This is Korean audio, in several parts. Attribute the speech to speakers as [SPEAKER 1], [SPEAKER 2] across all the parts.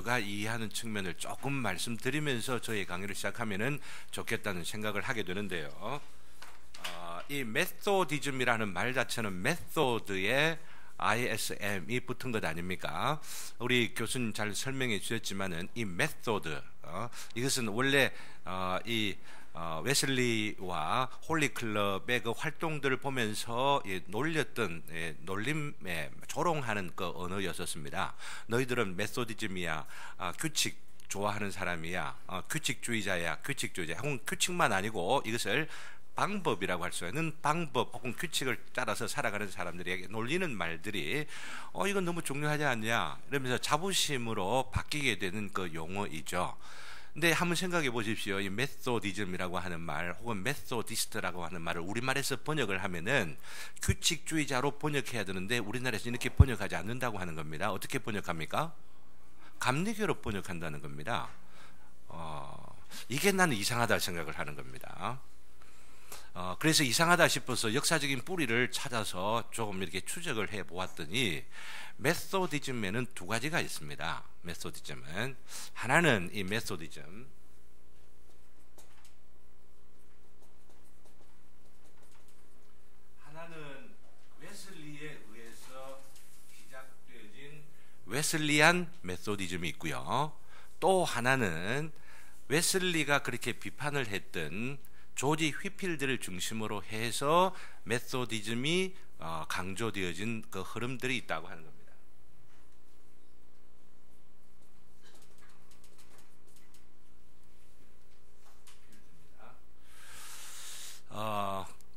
[SPEAKER 1] 모두가 이해하는 측면을 조금 말씀드리면서 저희 강의를 시작하면은 좋겠다는 생각을 하게 되는데요. 이 메소디즘이라는 말 자체는 메소드의 ISM이 붙은 것 아닙니까? 우리 교수님 잘 설명해 주셨지만은 이 메소드 이것은 원래 웨슬리와 홀리클럽의 그 활동들을 보면서 놀렸던 놀림에 조롱하는 그 언어였었습니다. 너희들은 메소디즘이야, 규칙 좋아하는 사람이야, 규칙주의자야, 규칙주의자. 혹은 규칙만 아니고 이것을 방법이라고 할 수 있는 방법 혹은 규칙을 따라서 살아가는 사람들에게 놀리는 말들이 이건 너무 중요하지 않냐 이러면서 자부심으로 바뀌게 되는 그 용어이죠. 근데 한번 생각해 보십시오. 이 메소디즘이라고 하는 말 혹은 메소디스트라고 하는 말을 우리말에서 번역을 하면은 규칙주의자로 번역해야 되는데 우리나라에서 이렇게 번역하지 않는다고 하는 겁니다. 어떻게 번역합니까? 감리교로 번역한다는 겁니다. 이게 나는 이상하다 생각을 하는 겁니다. 그래서 이상하다 싶어서 역사적인 뿌리를 찾아서 조금 이렇게 추적을 해 보았더니 메소디즘에는 두 가지가 있습니다. 메소디즘은 하나는 이 메소디즘 하나는 웨슬리에 의해서 시작되어진 웨슬리안 메소디즘이 있고요. 또 하나는 웨슬리가 그렇게 비판을 했던 조지 휘필드를 중심으로 해서 메소디즘이 강조되어진 그 흐름들이 있다고 하는 겁니다.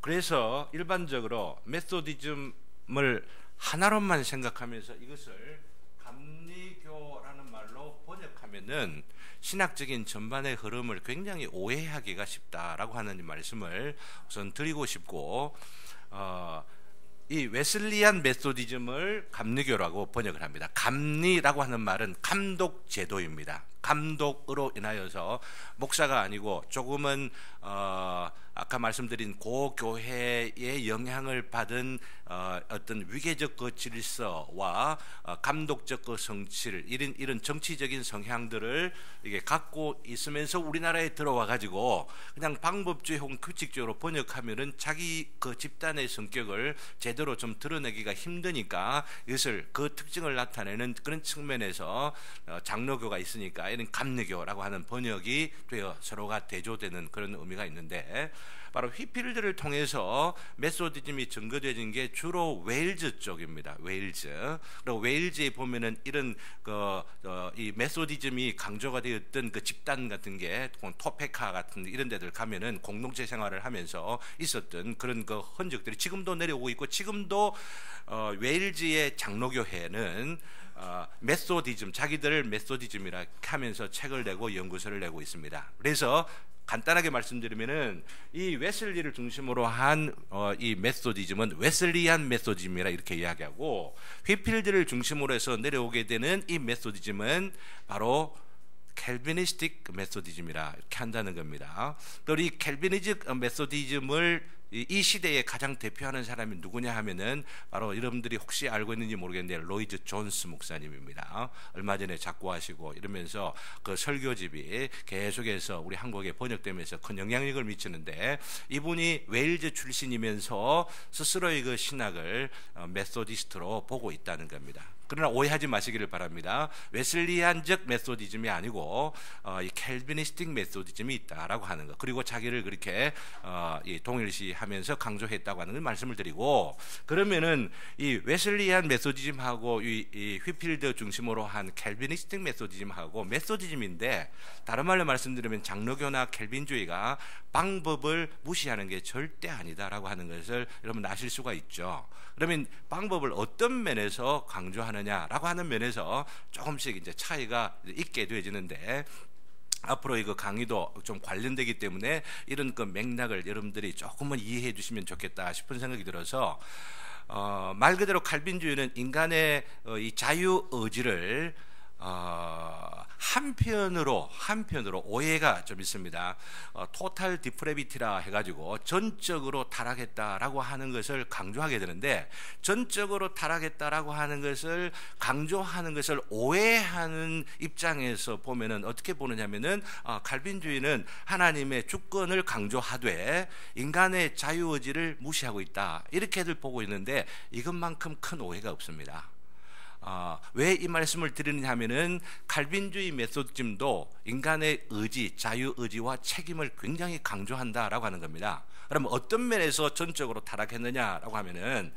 [SPEAKER 1] 그래서 일반적으로 메소디즘을 하나로만 생각하면서 이것을 감리교라는 말로 번역하면은 신학적인 전반의 흐름을 굉장히 오해하기가 쉽다라고 하는 말씀을 우선 드리고 싶고, 이 웨슬리안 메소디즘을 감리교라고 번역을 합니다. 감리라고 하는 말은 감독 제도입니다. 감독으로 인하여서 목사가 아니고 조금은 아까 말씀드린 고교회의 영향을 받은 어떤 위계적 그 질서와 감독적 그 성취를 이런 정치적인 성향들을 이게 갖고 있으면서 우리나라에 들어와 가지고 그냥 방법주의 혹은 규칙적으로 번역하면은 자기 그 집단의 성격을 제대로 좀 드러내기가 힘드니까 이것을 그 특징을 나타내는 그런 측면에서 장로교가 있으니까 이런 감리교라고 하는 번역이 되어 서로가 대조되는 그런 의미가 있는데, 바로 휘필드를 통해서 메소디즘이 증거되어진 게 주로 웨일즈 쪽입니다. 웨일즈. 그리고 웨일즈에 보면은 이런 이 메소디즘이 강조가 되었던 그 집단 같은 게 토페카 같은 이런 데들 가면은 공동체 생활을 하면서 있었던 그런 그 흔적들이 지금도 내려오고 있고, 지금도 웨일즈의 장로교회는 메소디즘, 자기들을 메소디즘이라 하면서 책을 내고 연구서를 내고 있습니다. 그래서 간단하게 말씀드리면은 이 웨슬리를 중심으로 한 이 메소디즘은 웨슬리안 메소디즘이라 이렇게 이야기하고, 휘필드를 중심으로 해서 내려오게 되는 이 메소디즘은 바로 캘비니스틱 메소디즘이라 이렇게 한다는 겁니다. 또 이 캘비니스틱 메소디즘을 이 시대에 가장 대표하는 사람이 누구냐 하면은 바로 여러분들이 혹시 알고 있는지 모르겠는데 로이드 존스 목사님입니다. 얼마 전에 작고하시고 이러면서 그 설교집이 계속해서 우리 한국에 번역되면서 큰 영향력을 미치는데, 이분이 웨일즈 출신이면서 스스로의 그 신학을 메소디스트로 보고 있다는 겁니다. 그러나 오해하지 마시기를 바랍니다. 웨슬리안적 메소디즘이 아니고 이 캘비니스틱 메소디즘이 있다라고 하는 것, 그리고 자기를 그렇게 동일시하면서 강조했다고 하는 걸 말씀을 드리고, 그러면은 이 웨슬리안 메소디즘하고 이 휘필드 중심으로 한 캘비니스틱 메소디즘하고 메소디즘인데, 다른 말로 말씀드리면 장로교나 캘빈주의가 방법을 무시하는 게 절대 아니다라고 하는 것을 여러분 아실 수가 있죠. 그러면 방법을 어떤 면에서 강조하느냐라고 하는 면에서 조금씩 이제 차이가 있게 되어지는데, 앞으로 이거 강의도 좀 관련되기 때문에 이런 그 맥락을 여러분들이 조금은 이해해 주시면 좋겠다 싶은 생각이 들어서, 말 그대로 칼빈주의는 인간의 이 자유 의지를 한편으로 오해가 좀 있습니다. 토탈 디프레비티라 해가지고 전적으로 타락했다라고 하는 것을 강조하게 되는데, 전적으로 타락했다라고 하는 것을 강조하는 것을 오해하는 입장에서 보면은 어떻게 보느냐면은 칼빈주의는 하나님의 주권을 강조하되 인간의 자유의지를 무시하고 있다, 이렇게들 보고 있는데 이것만큼 큰 오해가 없습니다. 왜 이 말씀을 드리느냐 하면은 칼빈주의 메소디즘도 인간의 의지, 자유의지와 책임을 굉장히 강조한다라고 하는 겁니다. 그러면 어떤 면에서 전적으로 타락했느냐라고 하면은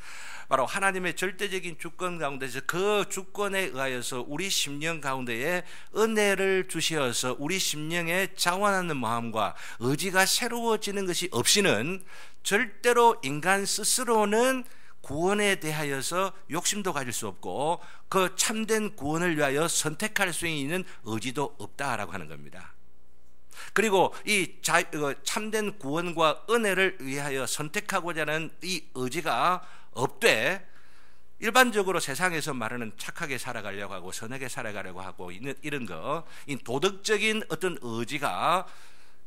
[SPEAKER 1] 바로 하나님의 절대적인 주권 가운데서 그 주권에 의하여서 우리 심령 가운데에 은혜를 주시어서 우리 심령에 자원하는 마음과 의지가 새로워지는 것이 없이는 절대로 인간 스스로는 구원에 대하여서 욕심도 가질 수 없고 그 참된 구원을 위하여 선택할 수 있는 의지도 없다라고 하는 겁니다. 그리고 이 참된 구원과 은혜를 위하여 선택하고자 하는 이 의지가 없되 일반적으로 세상에서 말하는 착하게 살아가려고 하고 선하게 살아가려고 하고 있는 이런 이 도덕적인 어떤 의지가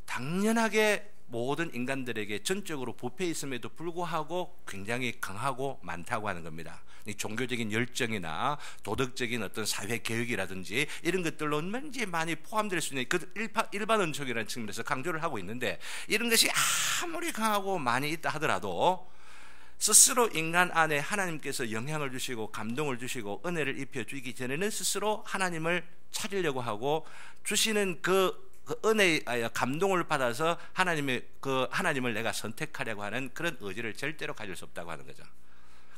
[SPEAKER 1] 당연하게 모든 인간들에게 전적으로 부패 있음에도 불구하고 굉장히 강하고 많다고 하는 겁니다. 이 종교적인 열정이나 도덕적인 어떤 사회 개혁이라든지 이런 것들로 얼마든지 많이 포함될 수 있는 그 일반 은총이라는 측면에서 강조를 하고 있는데, 이런 것이 아무리 강하고 많이 있다 하더라도 스스로 인간 안에 하나님께서 영향을 주시고 감동을 주시고 은혜를 입혀 주기 전에는 스스로 하나님을 찾으려고 하고 주시는 그 은혜의 감동을 받아서 하나님을 내가 선택하려고 하는 그런 의지를 절대로 가질 수 없다고 하는 거죠.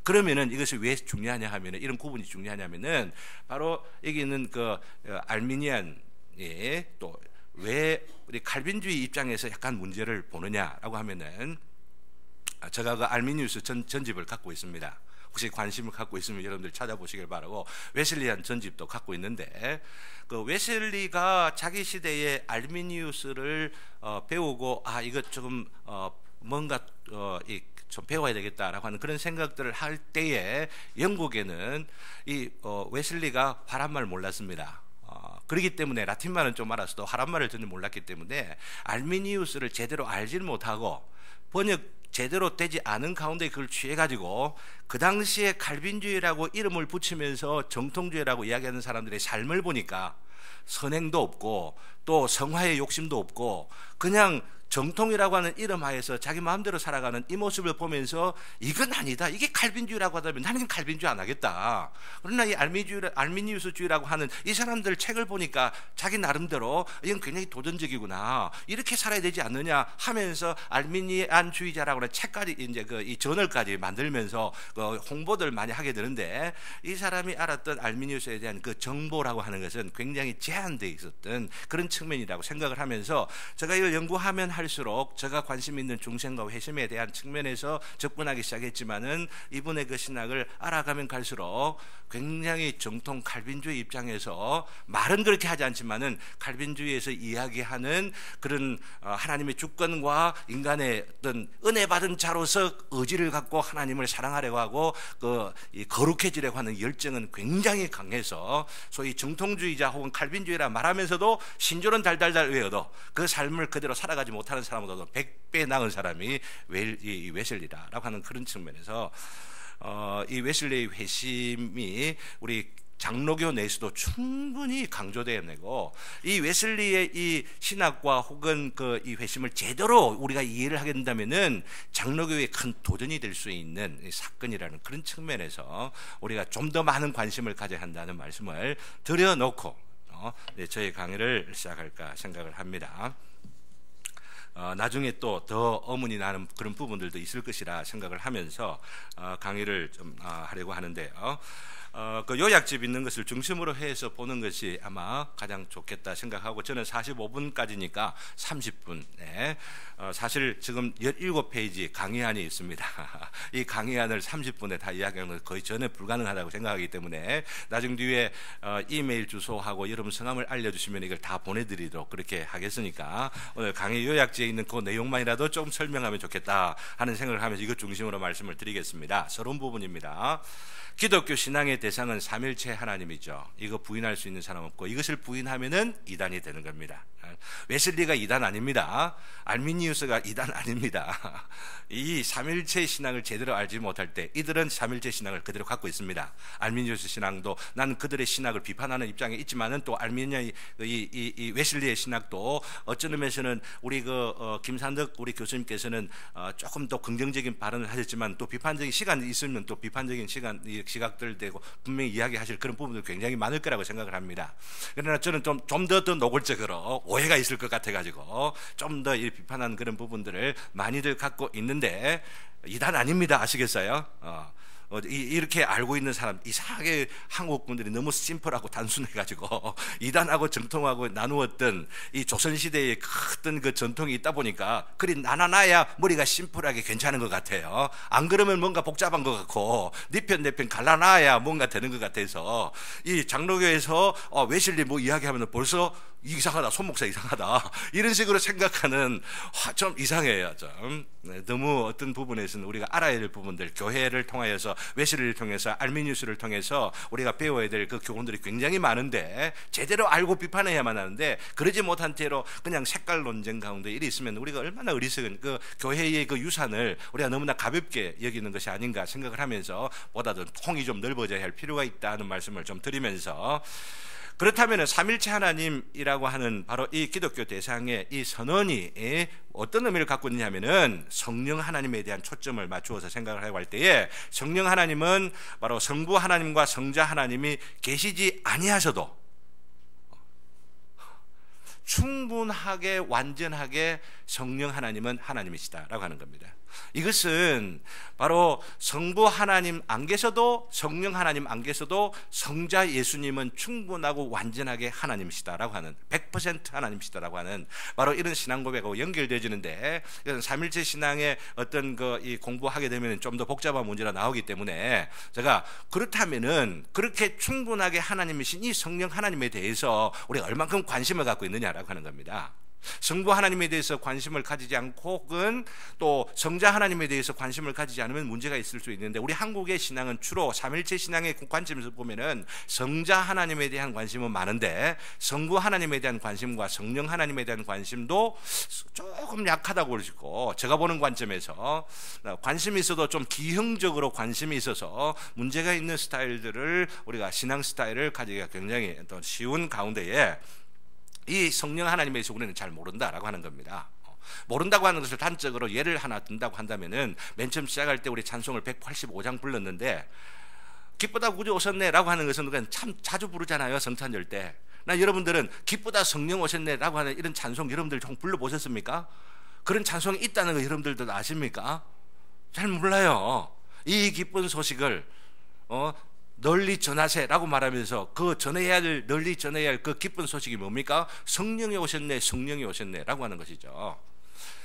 [SPEAKER 1] 그러면은 이것이 왜 중요하냐 하면은, 이런 구분이 중요하냐면은 바로 여기 있는 알미니안이 또 왜 우리 칼빈주의 입장에서 약간 문제를 보느냐라고 하면은, 제가 그 알미니우스 전집을 갖고 있습니다. 혹시 관심을 갖고 있으면 여러분들 찾아보시길 바라고, 웨슬리안 전집도 갖고 있는데, 그 웨슬리가 자기 시대에 알미니우스를 배우고 이것 조금 뭔가 좀 배워야 되겠다라고 하는 그런 생각들을 할 때에 영국에는 이 웨슬리가 화란말 몰랐습니다. 그렇기 때문에 라틴말은 좀 알았어도 화란말을 전혀 몰랐기 때문에 알미니우스를 제대로 알지를 못하고 번역 제대로 되지 않은 가운데 그걸 취해가지고 그 당시에 칼빈주의라고 이름을 붙이면서 정통주의라고 이야기하는 사람들의 삶을 보니까 선행도 없고 또 성화의 욕심도 없고 그냥 정통이라고 하는 이름 하에서 자기 마음대로 살아가는 이 모습을 보면서 이건 아니다, 이게 칼빈주의라고 하다면 나는 칼빈주의 안 하겠다. 그러나 이 알미니우스주의라고 하는 이 사람들 책을 보니까 자기 나름대로 이건 굉장히 도전적이구나, 이렇게 살아야 되지 않느냐 하면서 알미니안주의자라고 하는 책까지 이제 이 저널까지 만들면서 홍보들 많이 하게 되는데, 이 사람이 알았던 알미니우스에 대한 그 정보라고 하는 것은 굉장히 제한되어 있었던 그런 측면이라고 생각을 하면서 제가 이걸 연구하면 할수록 제가 관심 있는 중생과 회심에 대한 측면에서 접근하기 시작했지만은 이분의 그 신학을 알아가면 갈수록 굉장히 정통 칼빈주의 입장에서 말은 그렇게 하지 않지만은 칼빈주의에서 이야기하는 그런 하나님의 주권과 인간의 어떤 은혜 받은 자로서 의지를 갖고 하나님을 사랑하려고 하고 이 거룩해지려고 하는 열정은 굉장히 강해서 소위 정통주의자 혹은 칼빈주의라 말하면서도 신조는 달달달 외워도 그 삶을 그대로 살아가지 못하는 사람보다도 100배 나은 사람이 이 웨슬리라고 하는 그런 측면에서 이 웨슬리의 회심이 우리 장로교 내에서도 충분히 강조되어내고, 이 웨슬리의 이 신학과 혹은 이 회심을 제대로 우리가 이해를 하게 된다면은 장로교의 큰 도전이 될 수 있는 사건이라는 그런 측면에서 우리가 좀 더 많은 관심을 가져야 한다는 말씀을 드려놓고 저희 강의를 시작할까 생각을 합니다. 나중에 또 더 어문이 나는 그런 부분들도 있을 것이라 생각을 하면서 강의를 좀 하려고 하는데요. 그 요약집 있는 것을 중심으로 해서 보는 것이 아마 가장 좋겠다 생각하고, 저는 45분까지니까 30분. 사실 지금 17페이지 강의안이 있습니다. 이 강의안을 30분에 다 이야기하는 건 거의 전혀 불가능하다고 생각하기 때문에 나중 뒤에 이메일 주소하고 여러분 성함을 알려주시면 이걸 다 보내드리도록 그렇게 하겠으니까 오늘 강의 요약지에 있는 그 내용만이라도 좀 설명하면 좋겠다 하는 생각을 하면서 이것 중심으로 말씀을 드리겠습니다. 서론 부분입니다. 기독교 신앙의 대상은 삼일체 하나님이죠. 이거 부인할 수 있는 사람 없고, 이것을 부인하면은 이단이 되는 겁니다. 웨슬리가 이단 아닙니다. 알미니우스가 이단 아닙니다. 이 삼일체 신앙을 제대로 알지 못할 때 이들은 삼일체 신앙을 그대로 갖고 있습니다. 알미니우스 신앙도 나는 그들의 신학을 비판하는 입장에 있지만은 또 알미니아의 이 웨슬리의 신학도 어쩌는 면에서는 우리 김산덕 우리 교수님께서는 조금 더 긍정적인 발언을 하셨지만 또 비판적인 시간이 있으면 또 비판적인 시각들 되고 분명히 이야기하실 그런 부분도 굉장히 많을 거라고 생각을 합니다. 그러나 저는 좀 더 노골적으로 오해가 있을 것 같아가지고 좀 더 비판하는 그런 부분들을 많이들 갖고 있는데 이단 아닙니다. 아시겠어요? 이렇게 알고 있는 사람, 이상하게 한국 분들이 너무 심플하고 단순해가지고 이단하고 정통하고 나누었던 이 조선시대의 어떤 그 전통이 있다 보니까 그리 나나나야 머리가 심플하게 괜찮은 것 같아요. 안 그러면 뭔가 복잡한 것 같고 네 편 내 편 갈라놔야 뭔가 되는 것 같아서 이 장로교에서 웨슬리 뭐 이야기하면 벌써 이상하다, 손목사 이상하다 이런 식으로 생각하는 좀 이상해요. 좀 너무 어떤 부분에서는 우리가 알아야 될 부분들, 교회를 통하여서 웨슬리를 통해서 알미니우스를 통해서 우리가 배워야 될 그 교훈들이 굉장히 많은데 제대로 알고 비판해야만 하는데 그러지 못한 채로 그냥 색깔 논쟁 가운데 일이 있으면 우리가 얼마나 어리석은 그 교회의 그 유산을 우리가 너무나 가볍게 여기는 것이 아닌가 생각을 하면서 보다 더 통이 좀 넓어져야 할 필요가 있다는 말씀을 좀 드리면서, 그렇다면 삼일체 하나님이라고 하는 바로 이 기독교 대상의 이 선언이 어떤 의미를 갖고 있냐면은 성령 하나님에 대한 초점을 맞추어서 생각을 하고 할 때에 성령 하나님은 바로 성부 하나님과 성자 하나님이 계시지 아니하셔도 충분하게 완전하게 성령 하나님은 하나님이시다라고 하는 겁니다. 이것은 바로 성부 하나님 안 계셔도 성령 하나님 안 계셔도 성자 예수님은 충분하고 완전하게 하나님이시다라고 하는 100% 하나님이시다라고 하는 바로 이런 신앙 고백하고 연결되어지는데, 이건 삼일체 신앙의 어떤 이 공부하게 되면 좀 더 복잡한 문제가 나오기 때문에 제가 그렇다면은 그렇게 충분하게 하나님이신 이 성령 하나님에 대해서 우리가 얼만큼 관심을 갖고 있느냐라고 하는 겁니다. 성부 하나님에 대해서 관심을 가지지 않고 혹은 또 성자 하나님에 대해서 관심을 가지지 않으면 문제가 있을 수 있는데, 우리 한국의 신앙은 주로 삼일체 신앙의 관점에서 보면은 성자 하나님에 대한 관심은 많은데 성부 하나님에 대한 관심과 성령 하나님에 대한 관심도 조금 약하다고 그러시고, 제가 보는 관점에서 관심이 있어도 좀 기형적으로 관심이 있어서 문제가 있는 스타일들을 우리가 신앙 스타일을 가지기가 굉장히 또 쉬운 가운데에 이 성령 하나님에 대해서 우리는 잘 모른다라고 하는 겁니다. 모른다고 하는 것을 단적으로 예를 하나 든다고 한다면은 맨 처음 시작할 때 우리 찬송을 185장 불렀는데 기쁘다 구주 오셨네 라고 하는 것은 우리가 참 자주 부르잖아요. 성탄절 때. 나 여러분들은 기쁘다 성령 오셨네 라고 하는 이런 찬송 여러분들 좀 불러보셨습니까? 그런 찬송이 있다는 거 여러분들도 아십니까? 잘 몰라요. 이 기쁜 소식을 널리 전하세라고 말하면서 그 널리 전해야 할 그 기쁜 소식이 뭡니까? 성령이 오셨네, 성령이 오셨네 라고 하는 것이죠.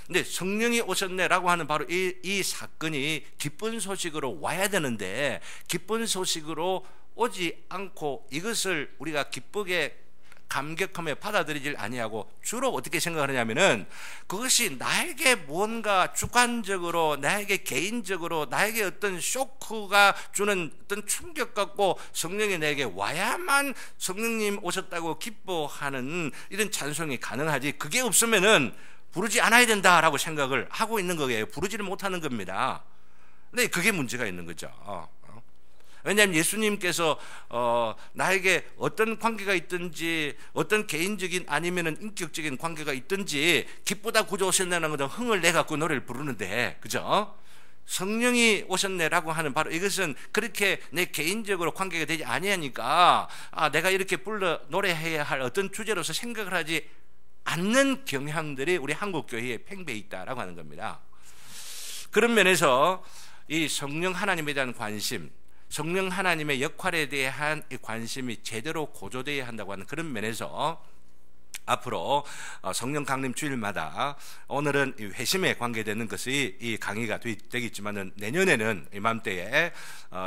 [SPEAKER 1] 근데 성령이 오셨네라고 하는 바로 이 사건이 기쁜 소식으로 와야 되는데 기쁜 소식으로 오지 않고 이것을 우리가 기쁘게 감격하며 받아들이질 아니하고 주로 어떻게 생각을 하냐면은 그것이 나에게 뭔가 주관적으로 나에게 개인적으로 나에게 어떤 쇼크가 주는 어떤 충격 같고 성령이 내게 와야만 성령님 오셨다고 기뻐하는 이런 찬송이 가능하지, 그게 없으면은 부르지 않아야 된다라고 생각을 하고 있는 거예요. 부르지를 못하는 겁니다. 근데 그게 문제가 있는 거죠. 왜냐하면 예수님께서 나에게 어떤 관계가 있든지 어떤 개인적인 아니면은 인격적인 관계가 있든지 기쁘다 구주 오셨네라는 것은 흥을 내 갖고 노래를 부르는데, 그죠? 성령이 오셨네라고 하는 바로 이것은 그렇게 내 개인적으로 관계가 되지 아니하니까 내가 이렇게 불러 노래해야 할 어떤 주제로서 생각을 하지 않는 경향들이 우리 한국 교회에 팽배해 있다라고 하는 겁니다. 그런 면에서 이 성령 하나님에 대한 관심, 성령 하나님의 역할에 대한 이 관심이 제대로 고조되어야 한다고 하는 그런 면에서 앞으로 성령 강림 주일마다 오늘은 회심에 관계되는 것이 이 강의가 되겠지만은 내년에는 이맘때에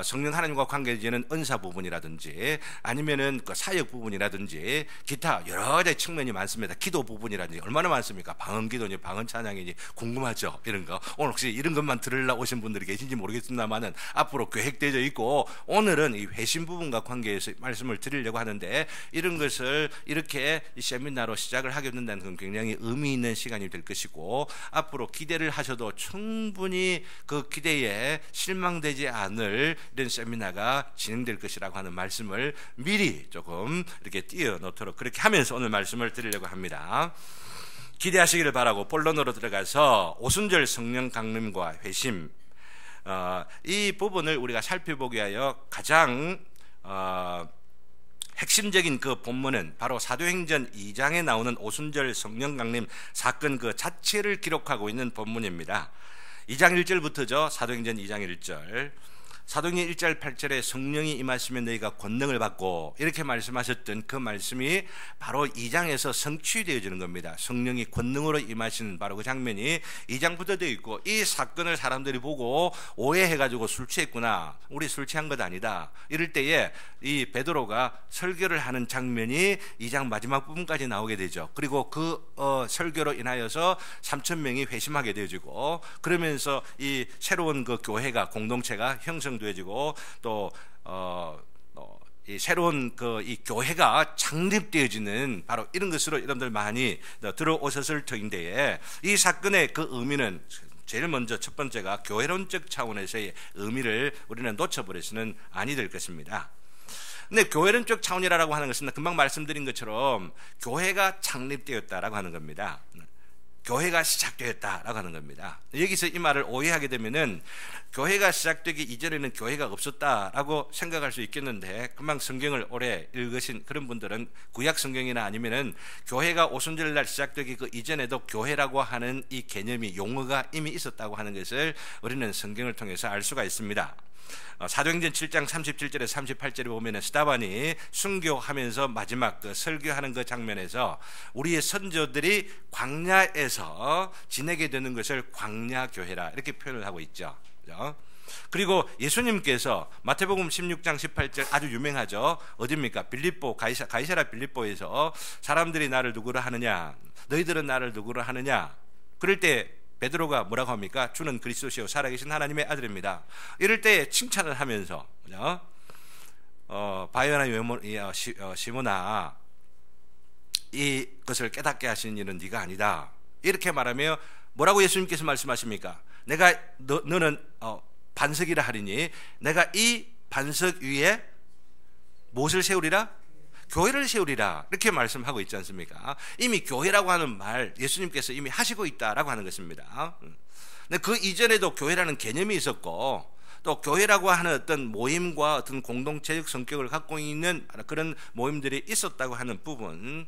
[SPEAKER 1] 성령 하나님과 관계되는 은사 부분이라든지 아니면은 그 사역 부분이라든지 기타 여러 가지 측면이 많습니다. 기도 부분이라든지 얼마나 많습니까? 방언 기도니 방언 찬양이니 궁금하죠? 이런 거 오늘 혹시 이런 것만 들으려 오신 분들이 계신지 모르겠습니다만은 앞으로 계획되어 있고 오늘은 이 회심 부분과 관계해서 말씀을 드리려고 하는데 이런 것을 이렇게 이 세미나로 시작을 하게 된다는 건 굉장히 의미 있는 시간이 될 것이고 앞으로 기대를 하셔도 충분히 그 기대에 실망되지 않을 이런 세미나가 진행될 것이라고 하는 말씀을 미리 조금 이렇게 띄워놓도록 그렇게 하면서 오늘 말씀을 드리려고 합니다. 기대하시기를 바라고 본론으로 들어가서 오순절 성령 강림과 회심 이 부분을 우리가 살펴보기 위하여 가장 핵심적인 그 본문은 바로 사도행전 2장에 나오는 오순절 성령 강림 사건 그 자체를 기록하고 있는 본문입니다. 2장 1절부터죠. 사도행전 2장 1절. 사도행전 1절 8절에 성령이 임하시면 너희가 권능을 받고 이렇게 말씀하셨던 그 말씀이 바로 2장에서 성취되어지는 겁니다. 성령이 권능으로 임하시는 바로 그 장면이 2장부터 되어 있고 이 사건을 사람들이 보고 오해해가지고 술 취했구나, 우리 술 취한 것 아니다, 이럴 때에 이 베드로가 설교를 하는 장면이 2장 마지막 부분까지 나오게 되죠. 그리고 그 설교로 인하여서 3,000명이 회심하게 되어지고 그러면서 이 새로운 그 교회가 공동체가 형성되어지고 또 이 새로운 그 이 교회가 창립되어지는 바로 이런 것으로 여러분들 많이 들어오셨을 터인데 이 사건의 그 의미는 제일 먼저 첫 번째가 교회론적 차원에서의 의미를 우리는 놓쳐버려서는 아니 될 것입니다. 근데 교회론적 차원이라고 하는 것은 금방 말씀드린 것처럼 교회가 창립되었다라고 하는 겁니다. 교회가 시작되었다라고 하는 겁니다. 여기서 이 말을 오해하게 되면은 교회가 시작되기 이전에는 교회가 없었다라고 생각할 수 있겠는데 금방 성경을 오래 읽으신 그런 분들은 구약 성경이나 아니면은 교회가 오순절날 시작되기 그 이전에도 교회라고 하는 이 개념이 용어가 이미 있었다고 하는 것을 우리는 성경을 통해서 알 수가 있습니다. 사도행전 7장 37절에 38절에 보면 스데반이 순교하면서 마지막 그 설교하는 그 장면에서 우리의 선조들이 광야에서 지내게 되는 것을 광야교회라 이렇게 표현을 하고 있죠. 그리고 예수님께서 마태복음 16장 18절 아주 유명하죠. 어디입니까? 빌립보 가이사랴 빌립보에서 사람들이 나를 누구로 하느냐, 너희들은 나를 누구로 하느냐, 그럴 때 베드로가 뭐라고 합니까? 주는 그리스도시요 살아계신 하나님의 아들입니다. 이럴 때 칭찬을 하면서 바요나 시몬아 이것을 깨닫게 하시는 일은 네가 아니다, 이렇게 말하며 뭐라고 예수님께서 말씀하십니까? 내가 너는 반석이라 하리니 내가 이 반석 위에 무엇을 세우리라? 교회를 세우리라, 이렇게 말씀하고 있지 않습니까? 이미 교회라고 하는 말 예수님께서 이미 하시고 있다라고 하는 것입니다. 근데 그 이전에도 교회라는 개념이 있었고 또 교회라고 하는 어떤 모임과 어떤 공동체적 성격을 갖고 있는 그런 모임들이 있었다고 하는 부분,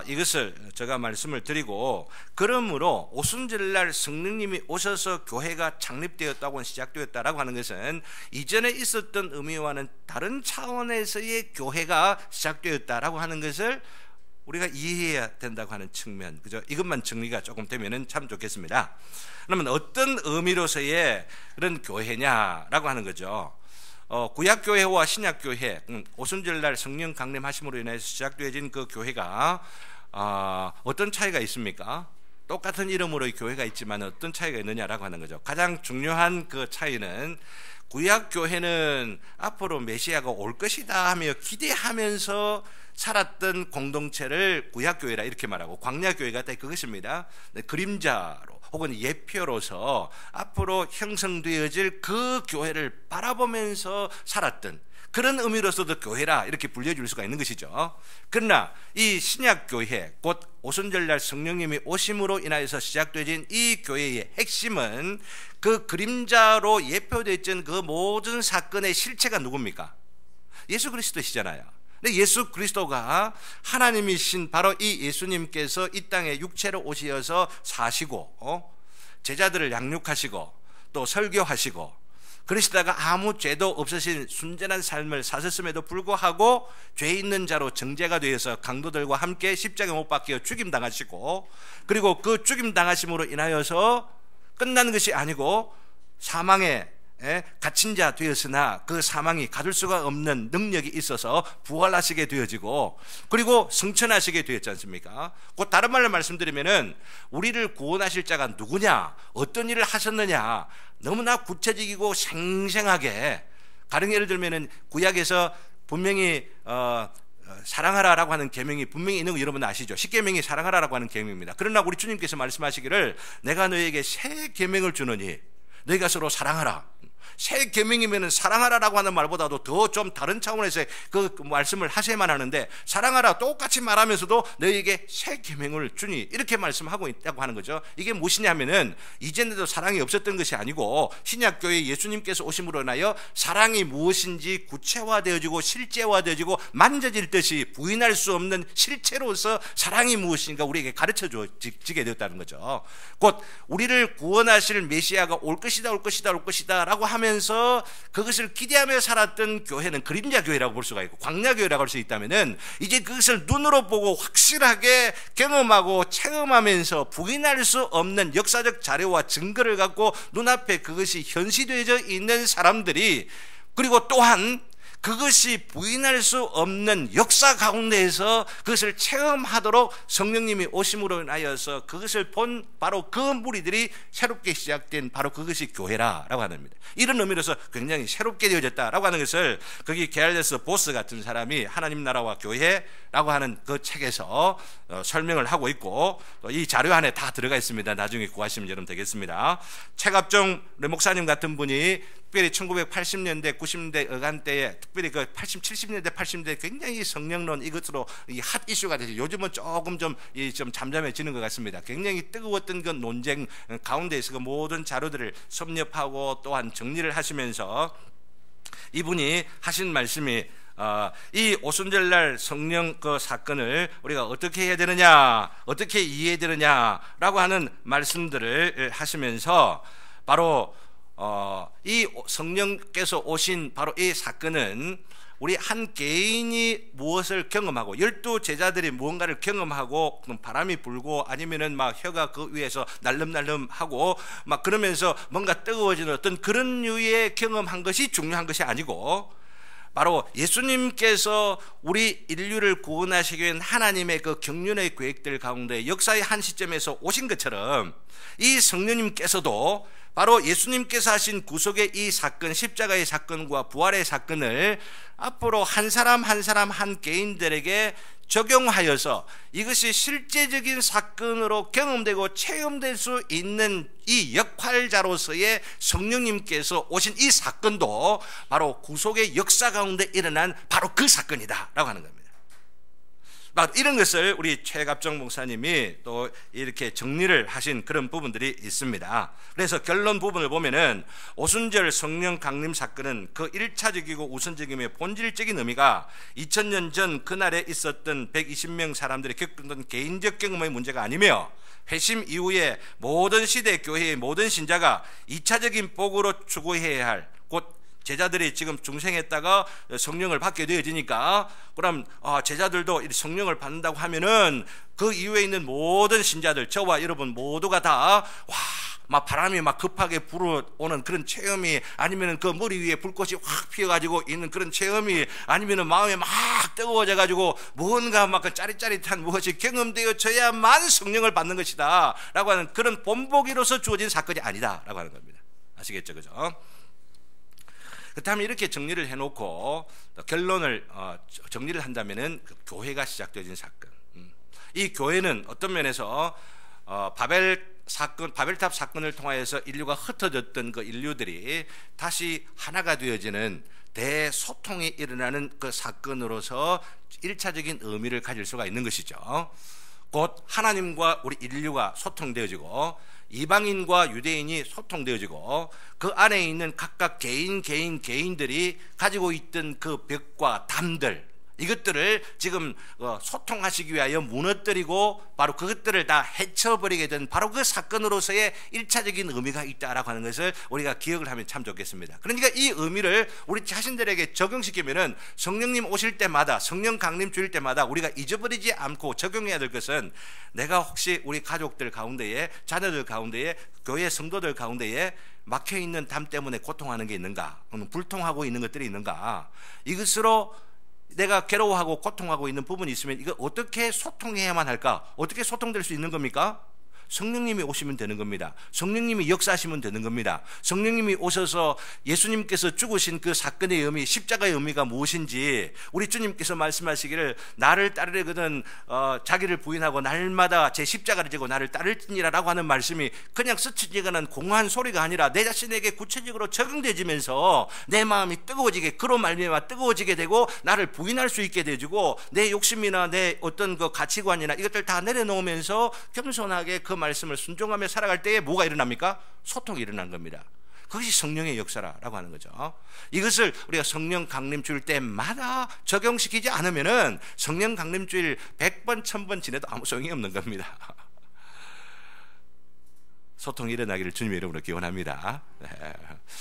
[SPEAKER 1] 이것을 제가 말씀을 드리고, 그러므로 오순절날 성령님이 오셔서 교회가 창립되었다고 시작되었다라고 하는 것은 이전에 있었던 의미와는 다른 차원에서의 교회가 시작되었다라고 하는 것을 우리가 이해해야 된다고 하는 측면, 그죠? 이것만 정리가 조금 되면은 참 좋겠습니다. 그러면 어떤 의미로서의 그런 교회냐라고 하는 거죠. 구약교회와 신약교회, 오순절날 성령 강림하심으로 인해서 시작되어진 그 교회가 어떤 차이가 있습니까? 똑같은 이름으로의 교회가 있지만 어떤 차이가 있느냐라고 하는 거죠. 가장 중요한 그 차이는 구약교회는 앞으로 메시아가 올 것이다 하며 기대하면서 살았던 공동체를 구약교회라 이렇게 말하고, 광야교회가 딱 그것입니다. 그림자로 혹은 예표로서 앞으로 형성되어질 그 교회를 바라보면서 살았던 그런 의미로서도 교회라 이렇게 불려줄 수가 있는 것이죠. 그러나 이 신약교회, 곧 오순절날 성령님이 오심으로 인하여서 시작되어진 이 교회의 핵심은 그 그림자로 예표되어진 그 모든 사건의 실체가 누굽니까? 예수 그리스도시잖아요. 근데 예수 그리스도가 하나님이신 바로 이 예수님께서 이 땅에 육체로 오셔서 사시고 제자들을 양육하시고 또 설교하시고 그러시다가 아무 죄도 없으신 순전한 삶을 사셨음에도 불구하고 죄 있는 자로 정죄가 되어서 강도들과 함께 십자가에 못 박혀 죽임당하시고, 그리고 그 죽임당하심으로 인하여서 끝난 것이 아니고 사망에 갇힌 자 되었으나 그 사망이 가둘 수가 없는 능력이 있어서 부활하시게 되어지고, 그리고 승천하시게 되었지 않습니까? 그 다른 말로 말씀드리면은 우리를 구원하실 자가 누구냐, 어떤 일을 하셨느냐, 너무나 구체적이고 생생하게, 가령 예를 들면은 구약에서 분명히 사랑하라라고 하는 계명이 분명히 있는 거 여러분 아시죠? 십계명이 사랑하라라고 하는 계명입니다. 그러나 우리 주님께서 말씀하시기를 내가 너에게 새 계명을 주노니 너희가 서로 사랑하라. 새 계명이면은 사랑하라라고 하는 말보다도 더 좀 다른 차원에서 그 말씀을 하셔야만 하는데, 사랑하라 똑같이 말하면서도 너희에게 새 계명을 주니 이렇게 말씀하고 있다고 하는 거죠. 이게 무엇이냐면은 이전에도 사랑이 없었던 것이 아니고 신약교회 예수님께서 오심으로 인하여 사랑이 무엇인지 구체화되어지고 실제화되어지고 만져질 듯이 부인할 수 없는 실체로서 사랑이 무엇인가 우리에게 가르쳐 주게 되었다는 거죠. 곧 우리를 구원하실 메시아가 올 것이다 올 것이다 올 것이다 라고 하면서 그것을 기대하며 살았던 교회는 그림자 교회라고 볼 수가 있고 광야 교회라고 할 수 있다면은, 이제 그것을 눈으로 보고 확실하게 경험하고 체험하면서 부인할 수 없는 역사적 자료와 증거를 갖고 눈앞에 그것이 현시되어져 있는 사람들이, 그리고 또한 그것이 부인할 수 없는 역사 가운데에서 그것을 체험하도록 성령님이 오심으로 인하여서 그것을 본 바로 그 무리들이 새롭게 시작된 바로 그것이 교회라고 하는 겁니다. 이런 의미로서 굉장히 새롭게 되어졌다라고 하는 것을 거기 게알레스 보스 같은 사람이 하나님 나라와 교회라고 하는 그 책에서 설명을 하고 있고, 이 자료 안에 다 들어가 있습니다. 나중에 구하시면 여러분 되겠습니다. 최갑종 목사님 같은 분이 특별히 1980년대 90년대 어간때에 특별히 그 70년대 80년대 굉장히 성령론 이것으로 이 핫 이슈가 되죠. 요즘은 조금 좀 잠잠해지는 것 같습니다. 굉장히 뜨거웠던 그 논쟁 가운데에서 그 모든 자료들을 섭렵하고 또한 정리를 하시면서 이분이 하신 말씀이 이 오순절날 성령 그 사건을 우리가 어떻게 해야 되느냐, 어떻게 이해해야 되느냐라고 하는 말씀들을 하시면서 바로 이 성령께서 오신 바로 이 사건은 우리 한 개인이 무엇을 경험하고 12 제자들이 무언가를 경험하고 바람이 불고 아니면은 막 혀가 그 위에서 날름날름하고 막 그러면서 뭔가 뜨거워지는 어떤 그런 류의 경험한 것이 중요한 것이 아니고, 바로 예수님께서 우리 인류를 구원하시기 위한 하나님의 그 경륜의 계획들 가운데 역사의 한 시점에서 오신 것처럼 이 성령님께서도 바로 예수님께서 하신 구속의 이 사건, 십자가의 사건과 부활의 사건을 앞으로 한 사람 한 사람 한 개인들에게 적용하여서 이것이 실제적인 사건으로 경험되고 체험될 수 있는 이 역할자로서의 성령님께서 오신 이 사건도 바로 구속의 역사 가운데 일어난 바로 그 사건이다 라고 하는 겁니다. 이런 것을 우리 최갑종 목사님이 또 이렇게 정리를 하신 그런 부분들이 있습니다. 그래서 결론 부분을 보면은 오순절 성령 강림 사건은 그 1차적이고 우선적이며 본질적인 의미가 2000년 전 그날에 있었던 120명 사람들이 겪었던 개인적 경험의 문제가 아니며, 회심 이후에 모든 시대 교회의 모든 신자가 2차적인 복으로 추구해야 할, 곧 제자들이 지금 중생했다가 성령을 받게 되어지니까 그럼 제자들도 성령을 받는다고 하면은 그 이후에 있는 모든 신자들, 저와 여러분 모두가 다 막 바람이 막 급하게 불어오는 그런 체험이, 아니면은 그 머리 위에 불꽃이 확 피어가지고 있는 그런 체험이, 아니면은 마음이 막 뜨거워져가지고 뭔가 막 짜릿짜릿한 무엇이 경험되어져야만 성령을 받는 것이다 라고 하는 그런 본보기로서 주어진 사건이 아니다 라고 하는 겁니다. 아시겠죠? 그죠? 그렇다면 이렇게 정리를 해놓고 결론을 정리를 한다면은 그 교회가 시작되어진 사건, 이 교회는 어떤 면에서 바벨탑 사건을 통하여서 인류가 흩어졌던 그 인류들이 다시 하나가 되어지는 대소통이 일어나는 그 사건으로서 1차적인 의미를 가질 수가 있는 것이죠. 곧 하나님과 우리 인류가 소통되어지고 이방인과 유대인이 소통되어지고 그 안에 있는 각각 개인들이 가지고 있던 그 벽과 담들, 이것들을 지금 소통하시기 위하여 무너뜨리고 바로 그것들을 다 해쳐버리게 된 바로 그 사건으로서의 1차적인 의미가 있다라고 하는 것을 우리가 기억을 하면 참 좋겠습니다. 그러니까 이 의미를 우리 자신들에게 적용시키면은 성령님 오실 때마다, 성령 강림 주일 때마다 우리가 잊어버리지 않고 적용해야 될 것은, 내가 혹시 우리 가족들 가운데에, 자녀들 가운데에, 교회 성도들 가운데에 막혀있는 담 때문에 고통하는 게 있는가, 불통하고 있는 것들이 있는가, 이것으로 내가 괴로워하고 고통하고 있는 부분이 있으면 이거 어떻게 소통해야만 할까? 어떻게 소통될 수 있는 겁니까? 성령님이 오시면 되는 겁니다. 성령님이 역사하시면 되는 겁니다. 성령님이 오셔서 예수님께서 죽으신 그 사건의 의미, 십자가의 의미가 무엇인지, 우리 주님께서 말씀하시기를 나를 따르려거든 자기를 부인하고 날마다 제 십자가를 지고 나를 따를지니라 라고 하는 말씀이 그냥 스치지거나 공허한 소리가 아니라 내 자신에게 구체적으로 적용되지면서 내 마음이 뜨거워지게, 그로 말미암아 뜨거워지게 되고 나를 부인할 수 있게 되고, 내 욕심이나 내 어떤 그 가치관이나 이것들 다 내려놓으면서 겸손하게 그 말씀을 순종하며 살아갈 때에 뭐가 일어납니까? 소통이 일어난 겁니다. 그것이 성령의 역사라고 하는 거죠. 이것을 우리가 성령 강림주일 때마다 적용시키지 않으면은 성령 강림주일 100번 1000번 지내도 아무 소용이 없는 겁니다. 소통이 일어나기를 주님의 이름으로 기원합니다. 네.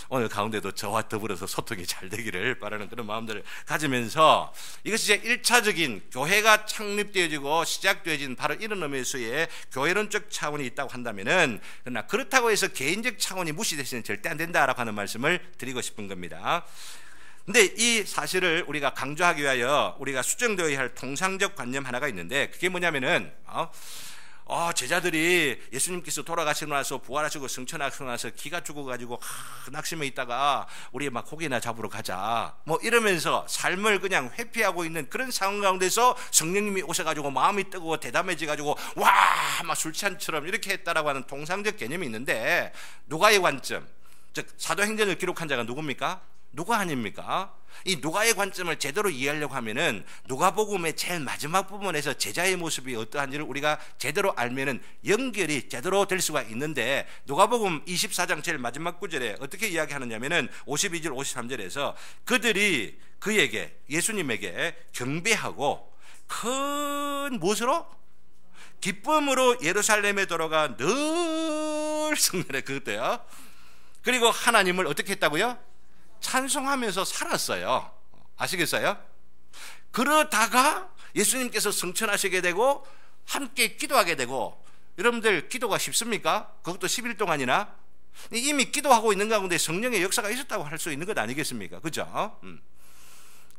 [SPEAKER 1] 오늘 가운데도 저와 더불어서 소통이 잘 되기를 바라는 그런 마음들을 가지면서, 이것이 이제 1차적인 교회가 창립되어지고 시작되어진 바로 이런 의미에서의 교회론적 차원이 있다고 한다면은, 그러나 그렇다고 해서 개인적 차원이 무시되시는 절대 안 된다라고 하는 말씀을 드리고 싶은 겁니다. 근데 이 사실을 우리가 강조하기 위하여 우리가 수정되어야 할 통상적 관념 하나가 있는데, 그게 뭐냐면은 제자들이 예수님께서 돌아가시고 나서 부활하시고 승천하시고 나서 기가 죽어가지고 낙심해 있다가 우리 막 고기나 잡으러 가자 뭐 이러면서 삶을 그냥 회피하고 있는 그런 상황 가운데서 성령님이 오셔가지고 마음이 뜨거워 대담해져가지고 와 막 술 취한처럼 이렇게 했다라고 하는 통상적 개념이 있는데, 누가의 관점, 즉 사도행전을 기록한 자가 누굽니까? 누가 아닙니까? 이 누가의 관점을 제대로 이해하려고 하면은 누가복음의 제일 마지막 부분에서 제자의 모습이 어떠한지를 우리가 제대로 알면은 연결이 제대로 될 수가 있는데, 누가복음 24장 제일 마지막 구절에 어떻게 이야기하느냐면은 52절 53절에서 그들이 그에게, 예수님에게 경배하고 큰 무엇으로? 기쁨으로 예루살렘에 들어가 늘 성전에, 그때요. 그리고 하나님을 어떻게 했다고요? 찬송하면서 살았어요. 아시겠어요? 그러다가 예수님께서 승천하시게 되고 함께 기도하게 되고, 여러분들 기도가 쉽습니까? 그것도 10일 동안이나 이미 기도하고 있는 가운데 성령의 역사가 있었다고 할 수 있는 것 아니겠습니까? 그죠?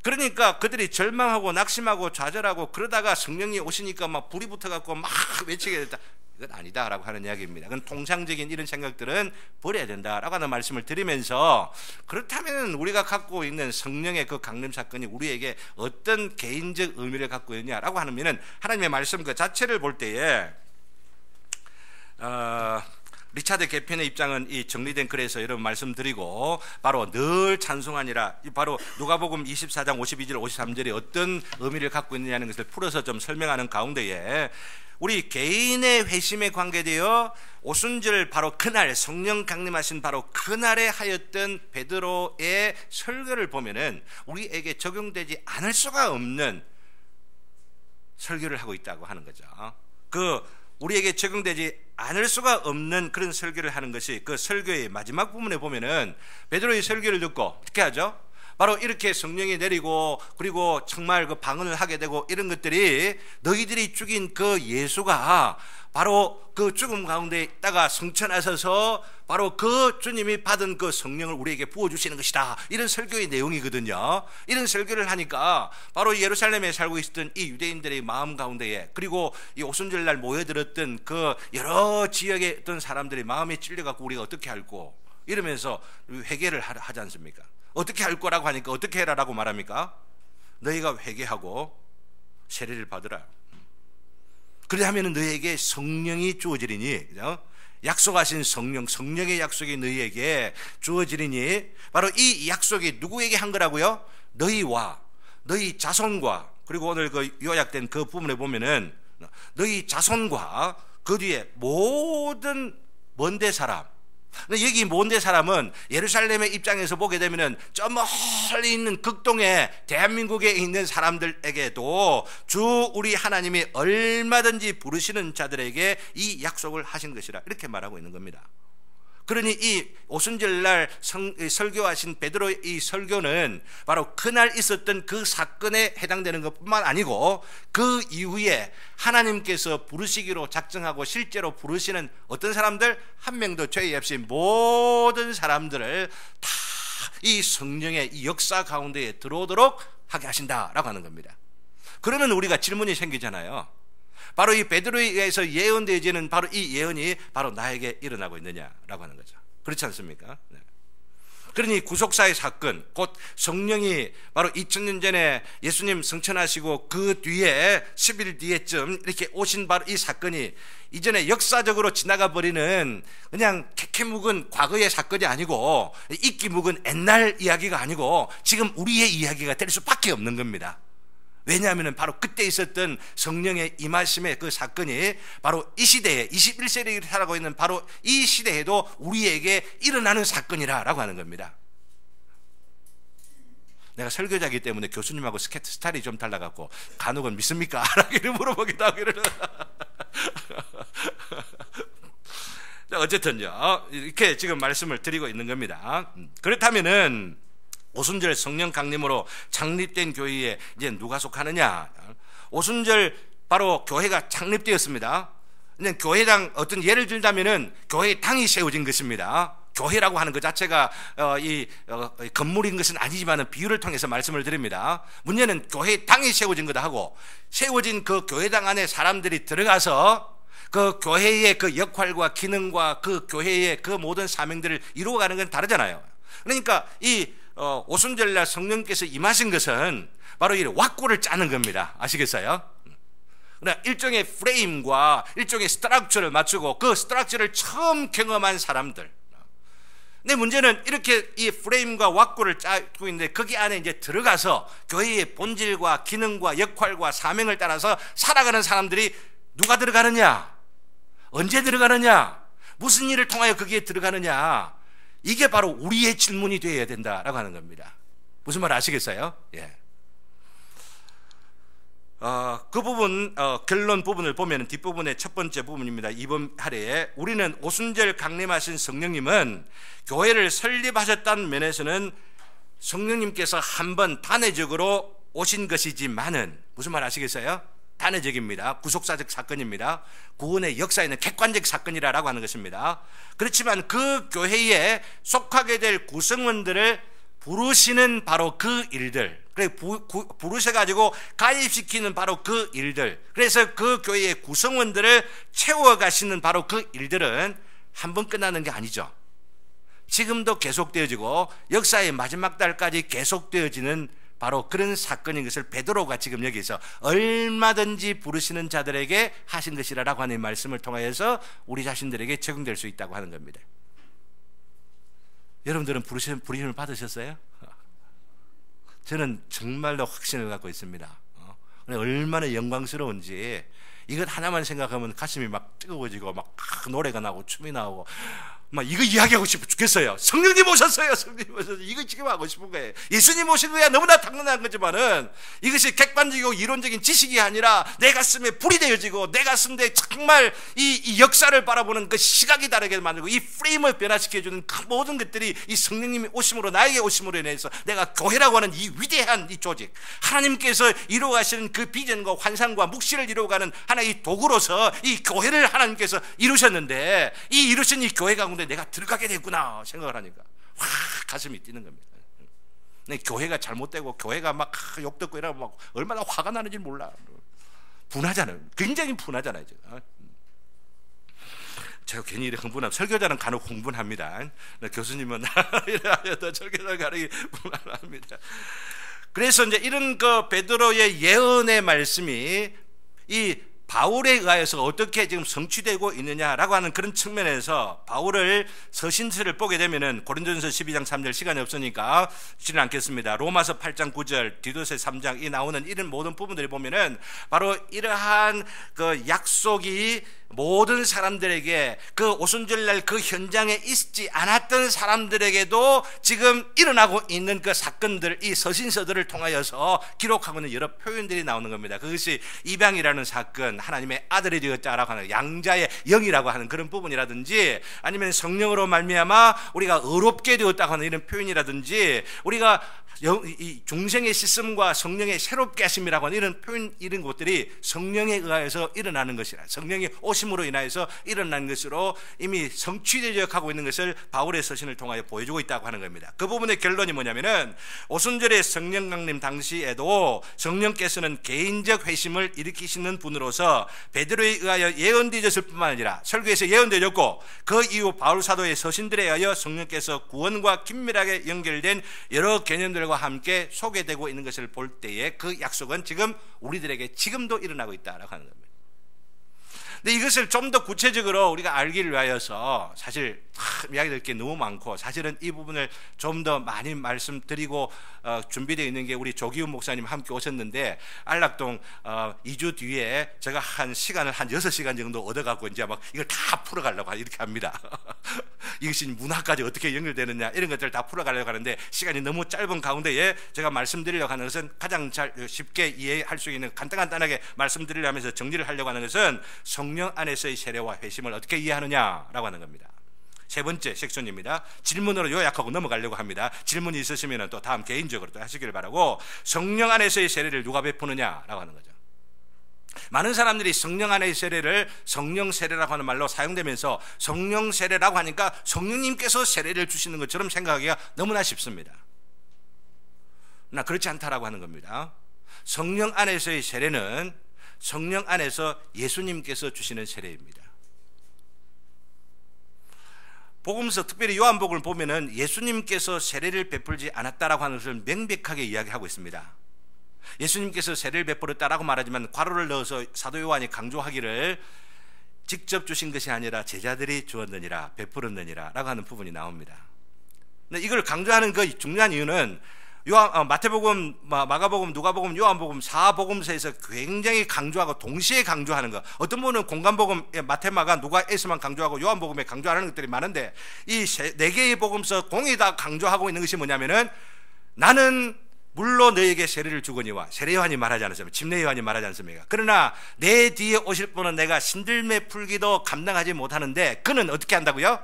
[SPEAKER 1] 그러니까 그들이 절망하고 낙심하고 좌절하고 그러다가 성령이 오시니까 막 불이 붙어갖고 막 외치게 됐다. 이건 아니다라고 하는 이야기입니다. 그건 통상적인 이런 생각들은 버려야 된다라고 하는 말씀을 드리면서, 그렇다면 우리가 갖고 있는 성령의 그 강림 사건이 우리에게 어떤 개인적 의미를 갖고 있느냐라고 하면은, 하나님의 말씀 그 자체를 볼 때에 리차드 개편의 입장은 이 정리된 글에서 여러분 말씀드리고, 바로 늘 찬송하니라, 바로 누가복음 24장 52절 53절이 어떤 의미를 갖고 있느냐는 것을 풀어서 좀 설명하는 가운데에, 우리 개인의 회심에 관계되어 오순절 바로 그날 성령 강림하신 바로 그날에 하였던 베드로의 설교를 보면은 우리에게 적용되지 않을 수가 없는 설교를 하고 있다고 하는 거죠. 그 우리에게 적용되지 않을 수가 없는 그런 설교를 하는 것이 그 설교의 마지막 부분에 보면은, 베드로의 설교를 듣고 어떻게 하죠? 바로 이렇게 성령이 내리고 그리고 정말 그 방언을 하게 되고 이런 것들이, 너희들이 죽인 그 예수가 바로 그 죽음 가운데 있다가 승천하셔서 바로 그 주님이 받은 그 성령을 우리에게 부어주시는 것이다, 이런 설교의 내용이거든요. 이런 설교를 하니까 바로 예루살렘에 살고 있었던 이 유대인들의 마음 가운데에, 그리고 이 오순절날 모여들었던 그 여러 지역의 어떤 사람들의 마음에 찔려갖고 우리가 어떻게 할고 이러면서 회개를 하지 않습니까? 어떻게 할 거라고 하니까 어떻게 해라라고 말합니까? 너희가 회개하고 세례를 받으라. 그래 하면 너희에게 성령이 주어지리니, 그죠? 약속하신 성령의 약속이 너희에게 주어지리니, 바로 이 약속이 누구에게 한 거라고요? 너희와 너희 자손과, 그리고 오늘 그 요약된 그 부분에 보면은 너희 자손과 그 뒤에 모든 먼데 사람, 근데 여기 몬대 사람은 예루살렘의 입장에서 보게 되면은 저 멀리 있는 극동에 대한민국에 있는 사람들에게도 주 우리 하나님이 얼마든지 부르시는 자들에게 이 약속을 하신 것이라 이렇게 말하고 있는 겁니다. 그러니 이 오순절날 설교하신 베드로의 이 설교는 바로 그날 있었던 그 사건에 해당되는 것뿐만 아니고 그 이후에 하나님께서 부르시기로 작정하고 실제로 부르시는 어떤 사람들, 한 명도 죄 없이 모든 사람들을 다 이 성령의 이 역사 가운데에 들어오도록 하게 하신다라고 하는 겁니다. 그러면 우리가 질문이 생기잖아요. 바로 이 베드로에 의해서 예언되어지는 바로 이 예언이 바로 나에게 일어나고 있느냐라고 하는 거죠. 그렇지 않습니까? 네. 그러니 구속사의 사건, 곧 성령이 바로 2000년 전에 예수님 성천하시고 그 뒤에 10일 뒤에쯤 이렇게 오신 바로 이 사건이 이전에 역사적으로 지나가 버리는 그냥 캐캐묵은 과거의 사건이 아니고 잊기 묵은 옛날 이야기가 아니고 지금 우리의 이야기가 될 수밖에 없는 겁니다. 왜냐하면 바로 그때 있었던 성령의 임하심의 그 사건이 바로 이 시대에 21세기를 살아가고 있는 바로 이 시대에도 우리에게 일어나는 사건이라고 하는 겁니다. 내가 설교자이기 때문에 교수님하고 스타일이 좀 달라갖고 간혹은 믿습니까? 라고 물어보기도 하고 이러는. 어쨌든요 이렇게 지금 말씀을 드리고 있는 겁니다. 그렇다면은 오순절 성령 강림으로 창립된 교회에 이제 누가 속하느냐? 오순절 바로 교회가 창립되었습니다. 그냥 교회당 어떤 예를 들자면은 교회당이 세워진 것입니다. 교회라고 하는 것 자체가 건물인 것은 아니지만 비유를 통해서 말씀을 드립니다. 문제는 교회당이 세워진 거다 하고 세워진 그 교회당 안에 사람들이 들어가서 그 교회의 그 역할과 기능과 그 교회의 그 모든 사명들을 이루어가는 건 다르잖아요. 그러니까 이 오순절날 성령께서 임하신 것은 바로 이 왁구를 짜는 겁니다. 아시겠어요? 일종의 프레임과 일종의 스트럭처를 맞추고 그 스트럭처를 처음 경험한 사람들. 근데 문제는 이렇게 이 프레임과 왁구를 짜고 있는데 거기 안에 이제 들어가서 교회의 본질과 기능과 역할과 사명을 따라서 살아가는 사람들이 누가 들어가느냐? 언제 들어가느냐? 무슨 일을 통하여 거기에 들어가느냐? 이게 바로 우리의 질문이 되어야 된다라고 하는 겁니다. 무슨 말 아시겠어요? 예. 그 부분 결론 부분을 보면 뒷부분의 첫 번째 부분입니다. 이번 할애에 우리는 오순절 강림하신 성령님은 교회를 설립하셨다는 면에서는 성령님께서 한번 단회적으로 오신 것이지만은 무슨 말 아시겠어요? 단회적입니다. 구속사적 사건입니다. 구원의 구원의 객관적 사건이라고 하는 것입니다. 그렇지만 그 교회에 속하게 될 구성원들을 부르시는 바로 그 일들, 부르셔가지고 가입시키는 바로 그 일들, 그래서 그 교회의 구성원들을 채워가시는 바로 그 일들은 한 번 끝나는 게 아니죠. 지금도 계속되어지고 역사의 마지막 달까지 계속되어지는 바로 그런 사건인 것을 베드로가 지금 여기서 얼마든지 부르시는 자들에게 하신 것이라고 하는 말씀을 통하여서 우리 자신들에게 적용될 수 있다고 하는 겁니다. 여러분들은 부르심을 받으셨어요? 저는 정말로 확신을 갖고 있습니다. 얼마나 영광스러운지 이것 하나만 생각하면 가슴이 막 뜨거워지고 막 노래가 나고 춤이 나오고 막 이거 이야기하고 싶어 죽겠어요. 성령님 오셨어요. 성령님 오셨어요. 이거 지금 하고 싶은 거예요. 예수님 오신 거야 너무나 당연한 거지만은 이것이 객관적이고 이론적인 지식이 아니라 내 가슴에 불이 되어지고 내 가슴에 정말 이 역사를 바라보는 그 시각이 다르게 만들고 이 프레임을 변화시켜주는 그 모든 것들이 이 성령님이 오심으로 나에게 오심으로 인해서 내가 교회라고 하는 이 위대한 이 조직, 하나님께서 이루어가시는 그 비전과 환상과 묵시를 이루어가는 하나의 도구로서 이 교회를 하나님께서 이루셨는데 이 이루신 이 교회 가운데 내가 들어가게 됐구나 생각을 하니까 확 가슴이 뛰는 겁니다. 교회가 잘못되고 교회가 막 욕 듣고 이러면 막 얼마나 화가 나는지 몰라. 분하잖아요. 굉장히 분하잖아요. 제가 괜히 이렇게 흥분하면 설교자는 간혹 흥분합니다. 교수님은 설교자는 간혹 흥분합니다. 그래서 이제 이런 그 베드로의 예언의 말씀이 이 바울에 의해서 어떻게 지금 성취되고 있느냐라고 하는 그런 측면에서 바울을 서신서를 보게 되면은 고린도전서 12장 3절 시간이 없으니까 주지는 않겠습니다. 로마서 8장 9절, 디도서 3장 이 나오는 이런 모든 부분들을 보면은 바로 이러한 그 약속이 모든 사람들에게 그 오순절날 그 현장에 있지 않았던 사람들에게도 지금 일어나고 있는 그 사건들, 이 서신서들을 통하여서 기록하고 있는 여러 표현들이 나오는 겁니다. 그것이 입양이라는 사건, 하나님의 아들이 되었다라고 하는 양자의 영이라고 하는 그런 부분이라든지, 아니면 성령으로 말미암아 우리가 의롭게 되었다고 하는 이런 표현이라든지, 우리가 이 중생의 씻음과 성령의 새롭게 하심이라고 하는 이런 표현, 이런 것들이 성령에 의하여서 일어나는 것이라, 성령의 오심으로 인하여서 일어나는 것으로 이미 성취되어 가고 있는 것을 바울의 서신을 통하여 보여주고 있다고 하는 겁니다. 그 부분의 결론이 뭐냐면은, 오순절의 성령 강림 당시에도 성령께서는 개인적 회심을 일으키시는 분으로서 베드로에 의하여 예언되었을 뿐만 아니라 설교에서 예언되었고, 그 이후 바울 사도의 서신들에 의하여 성령께서 구원과 긴밀하게 연결된 여러 개념들과 함께 소개되고 있는 것을 볼 때에 그 약속은 지금 우리들에게 지금도 일어나고 있다라고 하는 겁니다. 근데 이것을 좀 더 구체적으로 우리가 알기를 위하여서, 사실 이야기 될 게 너무 많고, 사실은 이 부분을 좀 더 많이 말씀드리고 준비되어 있는 게 우리 조기훈 목사님 함께 오셨는데, 안락동 2주 뒤에 제가 한 시간을 한 6시간 정도 얻어갖고 이제 막 이걸 다 풀어가려고 이렇게 합니다. 이것이 문화까지 어떻게 연결되느냐, 이런 것들을 다 풀어가려고 하는데 시간이 너무 짧은 가운데에 제가 말씀드리려고 하는 것은, 가장 쉽게 이해할 수 있는 간단하게 말씀드리려고 하면서 정리를 하려고 하는 것은, 성령 안에서의 세례와 회심을 어떻게 이해하느냐라고 하는 겁니다. 세 번째 섹션입니다. 질문으로 요약하고 넘어가려고 합니다. 질문이 있으시면 또 다음 개인적으로 또 하시길 바라고, 성령 안에서의 세례를 누가 베푸느냐라고 하는 거죠. 많은 사람들이 성령 안의 세례를 성령 세례라고 하는 말로 사용되면서, 성령 세례라고 하니까 성령님께서 세례를 주시는 것처럼 생각하기가 너무나 쉽습니다. 그러나 그렇지 않다라고 하는 겁니다. 성령 안에서의 세례는 성령 안에서 예수님께서 주시는 세례입니다. 복음서, 특별히 요한복음을 보면은 예수님께서 세례를 베풀지 않았다라고 하는 것을 명백하게 이야기하고 있습니다. 예수님께서 세례를 베풀었다라고 말하지만 괄호를 넣어서 사도 요한이 강조하기를, 직접 주신 것이 아니라 제자들이 주었느니라, 베풀었느니라 라고 하는 부분이 나옵니다. 근데 이걸 강조하는 그 중요한 이유는, 마태복음, 마가복음, 누가복음, 요한복음 4복음서에서 굉장히 강조하고 동시에 강조하는 것, 어떤 분은 공간복음 마태, 마가, 누가에서만 강조하고 요한복음에 강조하는 것들이 많은데, 이 네 개의 복음서 공이 다 강조하고 있는 것이 뭐냐면은, 나는 물로 너에게 세례를 주거니와, 세례 요한이 말하지 않았습니까? 침례 요한이 말하지 않습니까? 그러나 내 뒤에 오실 분은 내가 신들매 풀기도 감당하지 못하는데 그는 어떻게 한다고요?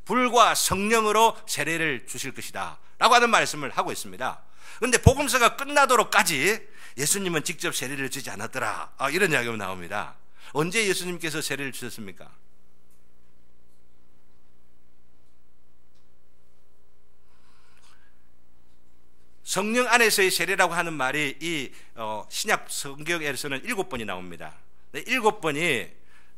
[SPEAKER 1] 불과 성령으로 세례를 주실 것이다 라고 하는 말씀을 하고 있습니다. 그런데 복음서가 끝나도록까지 예수님은 직접 세례를 주지 않았더라, 이런 이야기가 나옵니다. 언제 예수님께서 세례를 주셨습니까? 성령 안에서의 세례라고 하는 말이 이 신약 성경에서는 7번이 나옵니다. 7번이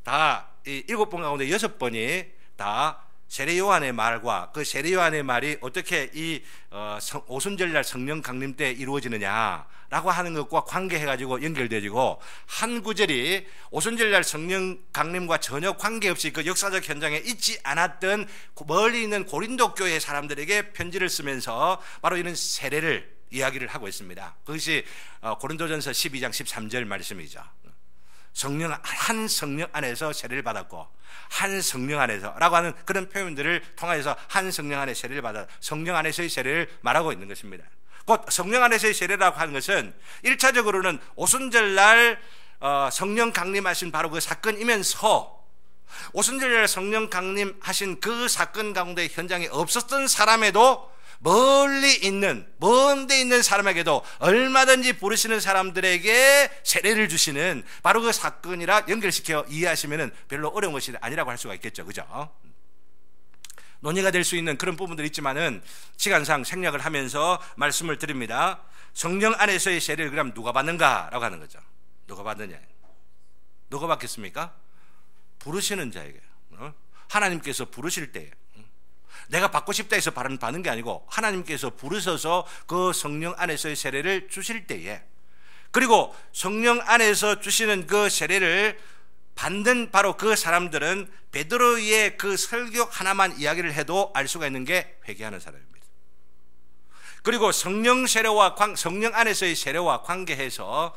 [SPEAKER 1] 다, 이 7번 가운데 6번이 다 세례 요한의 말과, 그 세례 요한의 말이 어떻게 이 오순절날 성령 강림 때 이루어지느냐라고 하는 것과 관계해가지고 연결되어지고, 한 구절이 오순절날 성령 강림과 전혀 관계없이 그 역사적 현장에 있지 않았던 멀리 있는 고린도 교회 사람들에게 편지를 쓰면서 바로 이런 세례를 이야기를 하고 있습니다. 그것이 고린도전서 12장 13절 말씀이죠. 한 성령 안에서 세례를 받았고, 한 성령 안에서 라고 하는 그런 표현들을 통해서 한 성령 안에 세례를 받아, 성령 안에서의 세례를 말하고 있는 것입니다. 곧 성령 안에서의 세례라고 하는 것은 1차적으로는 오순절날 성령 강림하신 바로 그 사건이면서, 오순절날 성령 강림하신 그 사건 가운데 현장에 없었던 사람에도, 멀리 있는, 먼 데 있는 사람에게도 얼마든지 부르시는 사람들에게 세례를 주시는 바로 그 사건이라 연결시켜 이해하시면 별로 어려운 것이 아니라고 할 수가 있겠죠. 그죠? 논의가 될 수 있는 그런 부분들이 있지만은 시간상 생략을 하면서 말씀을 드립니다. 성령 안에서의 세례를 그럼 누가 받는가라고 하는 거죠. 누가 받느냐? 누가 받겠습니까? 부르시는 자에게. 하나님께서 부르실 때에, 내가 받고 싶다 해서 받는 게 아니고 하나님께서 부르셔서 그 성령 안에서의 세례를 주실 때에, 그리고 성령 안에서 주시는 그 세례를 받는 바로 그 사람들은 베드로의 그 설교 하나만 이야기를 해도 알 수가 있는 게 회개하는 사람입니다. 그리고 성령 세례와 성령 안에서의 세례와 관계해서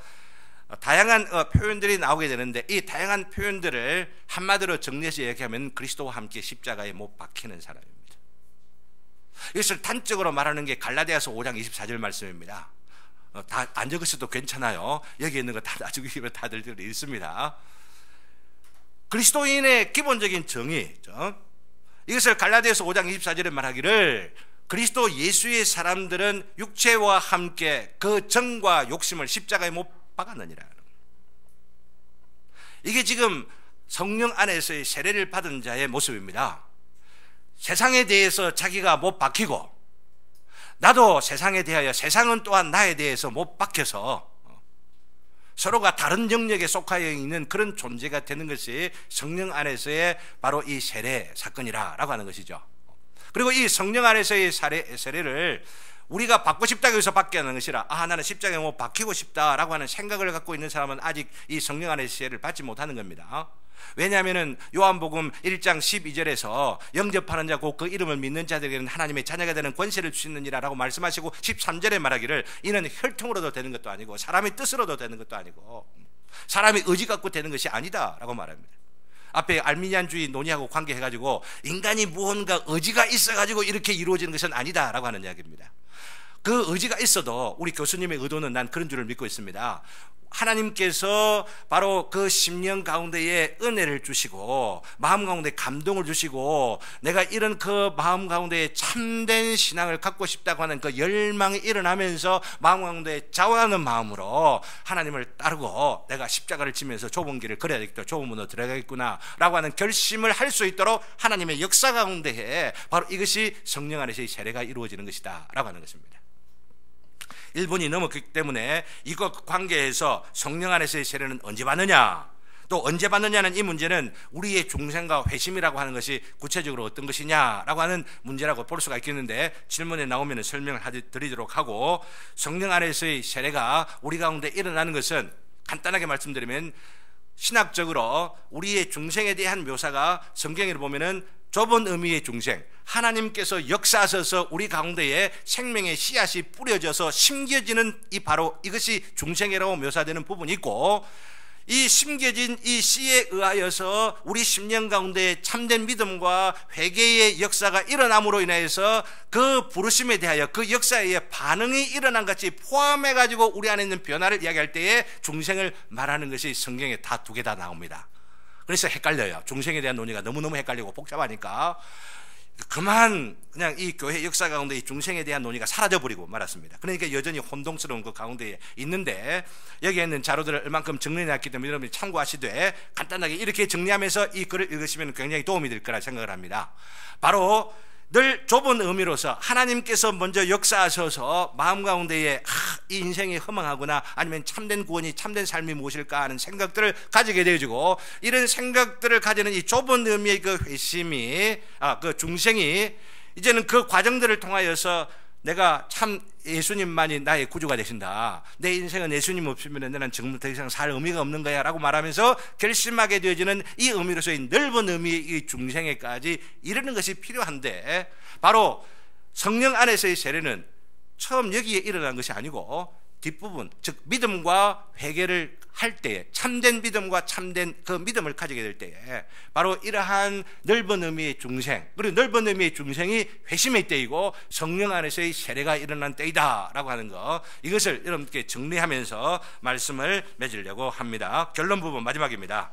[SPEAKER 1] 다양한 표현들이 나오게 되는데, 이 다양한 표현들을 한마디로 정리해서 얘기하면 그리스도와 함께 십자가에 못 박히는 사람입니다. 이것을 단적으로 말하는 게 갈라디아서 5장 24절 말씀입니다. 다 안 적으셔도 괜찮아요. 여기 있는 거 다 나중에 다들 읽습니다. 그리스도인의 기본적인 정의, 이것을 갈라디아서 5장 24절에 말하기를 그리스도 예수의 사람들은 육체와 함께 그 정과 욕심을 십자가에 못 박았느니라. 이게 지금 성령 안에서의 세례를 받은 자의 모습입니다. 세상에 대해서 자기가 못 박히고, 나도 세상에 대하여 세상은 또한 나에 대해서 못 박혀서 서로가 다른 영역에 속하여 있는 그런 존재가 되는 것이 성령 안에서의 바로 이 세례 사건이라고 하는 것이죠. 그리고 이 성령 안에서의 세례를 우리가 받고 싶다고 해서 받게 하는 것이라, 나는 십자가에 못 박히고 싶다라고 하는 생각을 갖고 있는 사람은 아직 이 성령 안에서의 세례를 받지 못하는 겁니다. 왜냐하면 요한복음 1장 12절에서 영접하는 자 곧 그 이름을 믿는 자들에게는 하나님의 자녀가 되는 권세를 주시느니라 라고 말씀하시고, 13절에 말하기를 이는 혈통으로도 되는 것도 아니고 사람의 뜻으로도 되는 것도 아니고 사람의 의지 갖고 되는 것이 아니다 라고 말합니다. 앞에 알미니안주의 논의하고 관계해가지고 인간이 무언가 의지가 있어가지고 이렇게 이루어지는 것은 아니다 라고 하는 이야기입니다. 그 의지가 있어도 우리 교수님의 의도는 난 그런 줄을 믿고 있습니다. 하나님께서 바로 그 심령 가운데에 은혜를 주시고 마음 가운데 감동을 주시고, 내가 이런 그 마음 가운데에 참된 신앙을 갖고 싶다고 하는 그 열망이 일어나면서 마음 가운데 자원하는 마음으로 하나님을 따르고 내가 십자가를 지면서 좁은 길을 걸어야 되겠다, 좁은 문으로 들어가겠구나 라고 하는 결심을 할 수 있도록 하나님의 역사 가운데에 바로 이것이 성령 안에서의 세례가 이루어지는 것이다 라고 하는 것입니다. 1분이 넘었기 때문에 이것 관계에서 성령 안에서의 세례는 언제 받느냐, 또 언제 받느냐는 이 문제는 우리의 중생과 회심이라고 하는 것이 구체적으로 어떤 것이냐라고 하는 문제라고 볼 수가 있겠는데, 질문에 나오면 설명을 드리도록 하고, 성령 안에서의 세례가 우리 가운데 일어나는 것은 간단하게 말씀드리면 신학적으로 우리의 중생에 대한 묘사가 성경에 보면은 좁은 의미의 중생, 하나님께서 역사하셔서 우리 가운데에 생명의 씨앗이 뿌려져서 심겨지는 이 바로 이것이 중생이라고 묘사되는 부분이 있고, 이 심겨진 이 씨에 의하여서 우리 심령 가운데 참된 믿음과 회개의 역사가 일어남으로 인해서 그 부르심에 대하여 그 역사에 반응이 일어난 같이 포함해 가지고 우리 안에 있는 변화를 이야기할 때에 중생을 말하는 것이 성경에 다 두 개 다 나옵니다. 그래서 헷갈려요. 중생에 대한 논의가 너무너무 헷갈리고 복잡하니까 그만 그냥 이 교회 역사 가운데 이 중생에 대한 논의가 사라져버리고 말았습니다. 그러니까 여전히 혼동스러운 그 가운데에 있는데, 여기에 있는 자료들을 얼만큼 정리해놨기 때문에 여러분이 참고하시되 간단하게 이렇게 정리하면서 이 글을 읽으시면 굉장히 도움이 될 거라 생각을 합니다. 바로 늘 좁은 의미로서 하나님께서 먼저 역사하셔서 마음 가운데에 이 인생이 허망하구나, 아니면 참된 구원이 참된 삶이 무엇일까 하는 생각들을 가지게 되어지고, 이런 생각들을 가지는 이 좁은 의미의 그 회심이 그 중생이 이제는 그 과정들을 통하여서 내가 참 예수님만이 나의 구주가 되신다, 내 인생은 예수님 없으면 나는 정말 더 이상 살 의미가 없는 거야 라고 말하면서 결심하게 되어지는 이 의미로서의 넓은 의미의 이 중생에까지 이르는 것이 필요한데, 바로 성령 안에서의 세례는 처음 여기에 일어난 것이 아니고 뒷부분, 즉 믿음과 회개를 할 때에, 참된 믿음과 참된 그 믿음을 가지게 될 때에 바로 이러한 넓은 의미의 중생, 그리고 넓은 의미의 중생이 회심의 때이고 성령 안에서의 세례가 일어난 때이다 라고 하는 것, 이것을 여러분께 정리하면서 말씀을 맺으려고 합니다. 결론 부분 마지막입니다.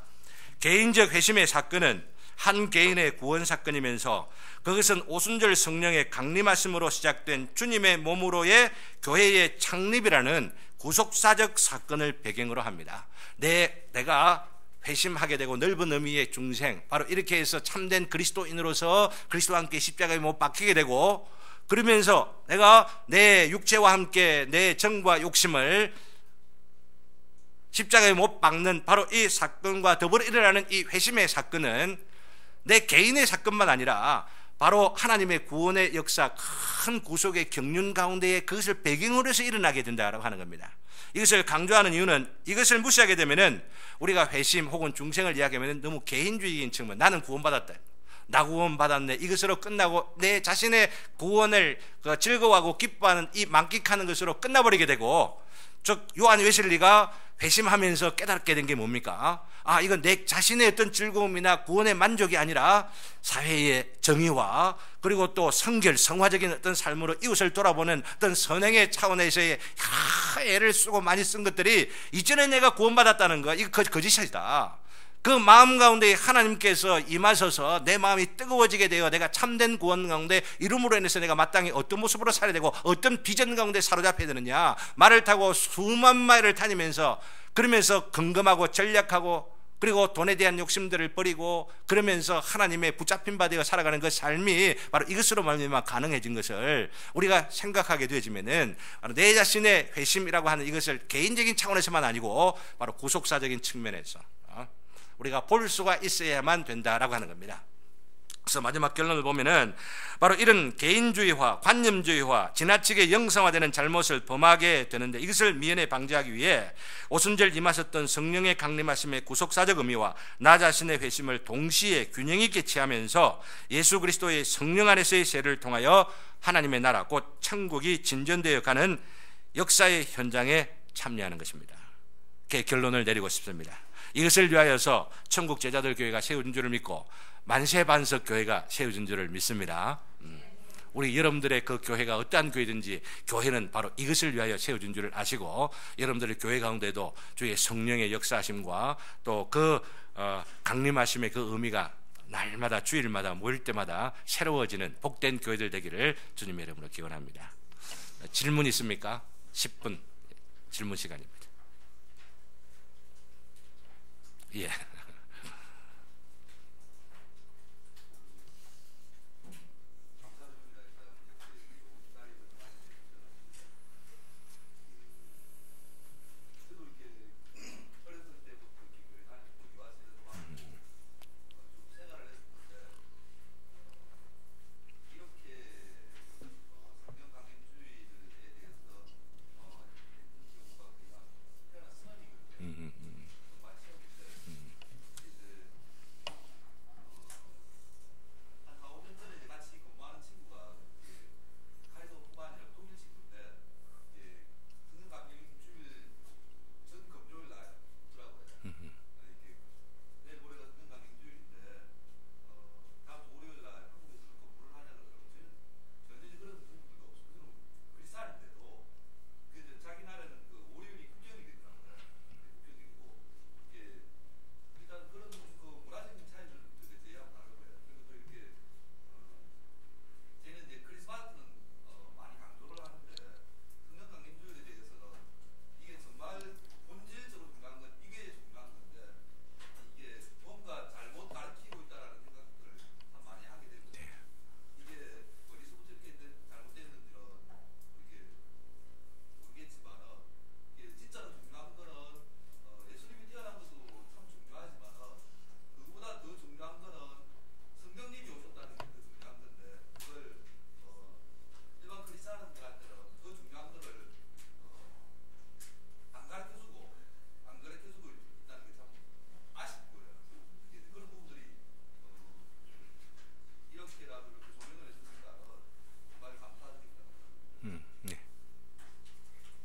[SPEAKER 1] 개인적 회심의 사건은 한 개인의 구원 사건이면서 그것은 오순절 성령의 강림하심으로 시작된 주님의 몸으로의 교회의 창립이라는 구속사적 사건을 배경으로 합니다. 내가 회심하게 되고 넓은 의미의 중생, 바로 이렇게 해서 참된 그리스도인으로서 그리스도와 함께 십자가에 못 박히게 되고, 그러면서 내가 내 육체와 함께 내 정과 욕심을 십자가에 못 박는 바로 이 사건과 더불어 일어나는 이 회심의 사건은 내 개인의 사건만 아니라 바로 하나님의 구원의 역사, 큰 구속의 경륜 가운데에 그것을 배경으로 해서 일어나게 된다고 하는 겁니다. 이것을 강조하는 이유는, 이것을 무시하게 되면은 우리가 회심 혹은 중생을 이야기하면 너무 개인주의인 측면, 나는 구원받았다, 나 구원받았네, 이것으로 끝나고 내 자신의 구원을 즐거워하고 기뻐하는 이 만끽하는 것으로 끝나버리게 되고, 즉 요한 웨슬리가 회심하면서 깨닫게 된 게 뭡니까? 이건 내 자신의 어떤 즐거움이나 구원의 만족이 아니라 사회의 정의와 그리고 또 성결, 성화적인 어떤 삶으로 이웃을 돌아보는 어떤 선행의 차원에서의 애를 쓰고 많이 쓴 것들이 이전에 내가 구원받았다는 거, 이거 거짓이다. 그 마음 가운데 하나님께서 임하셔서 내 마음이 뜨거워지게 되어 내가 참된 구원 가운데 이름으로 인해서 내가 마땅히 어떤 모습으로 살아야 되고 어떤 비전 가운데 사로잡혀야 되느냐, 말을 타고 수만 마일을 다니면서 그러면서 금금하고 전략하고 그리고 돈에 대한 욕심들을 버리고 그러면서 하나님의 붙잡힌 바 되어 살아가는 그 삶이 바로 이것으로 말미암아 가능해진 것을 우리가 생각하게 되어지면은 바로 내 자신의 회심이라고 하는 이것을 개인적인 차원에서만 아니고 바로 구속사적인 측면에서 우리가 볼 수가 있어야만 된다라고 하는 겁니다. 그래서 마지막 결론을 보면은 바로 이런 개인주의화, 관념주의화, 지나치게 영성화되는 잘못을 범하게 되는데, 이것을 미연에 방지하기 위해 오순절 임하셨던 성령의 강림하심의 구속사적 의미와 나 자신의 회심을 동시에 균형 있게 취하면서 예수 그리스도의 성령 안에서의 세를 통하여 하나님의 나라 곧 천국이 진전되어 가는 역사의 현장에 참여하는 것입니다. 이렇게 결론을 내리고 싶습니다. 이것을 위하여서 천국 제자들 교회가 세워진 줄을 믿고 만세반석 교회가 세워진 줄을 믿습니다. 우리 여러분들의 그 교회가 어떠한 교회든지 교회는 바로 이것을 위하여 세워진 줄을 아시고, 여러분들의 교회 가운데도 주의 성령의 역사하심과 또 그 강림하심의 그 의미가 날마다 주일마다 모일 때마다 새로워지는 복된 교회들 되기를 주님의 이름으로 기원합니다. 질문 있습니까? 10분 질문 시간입니다. 예.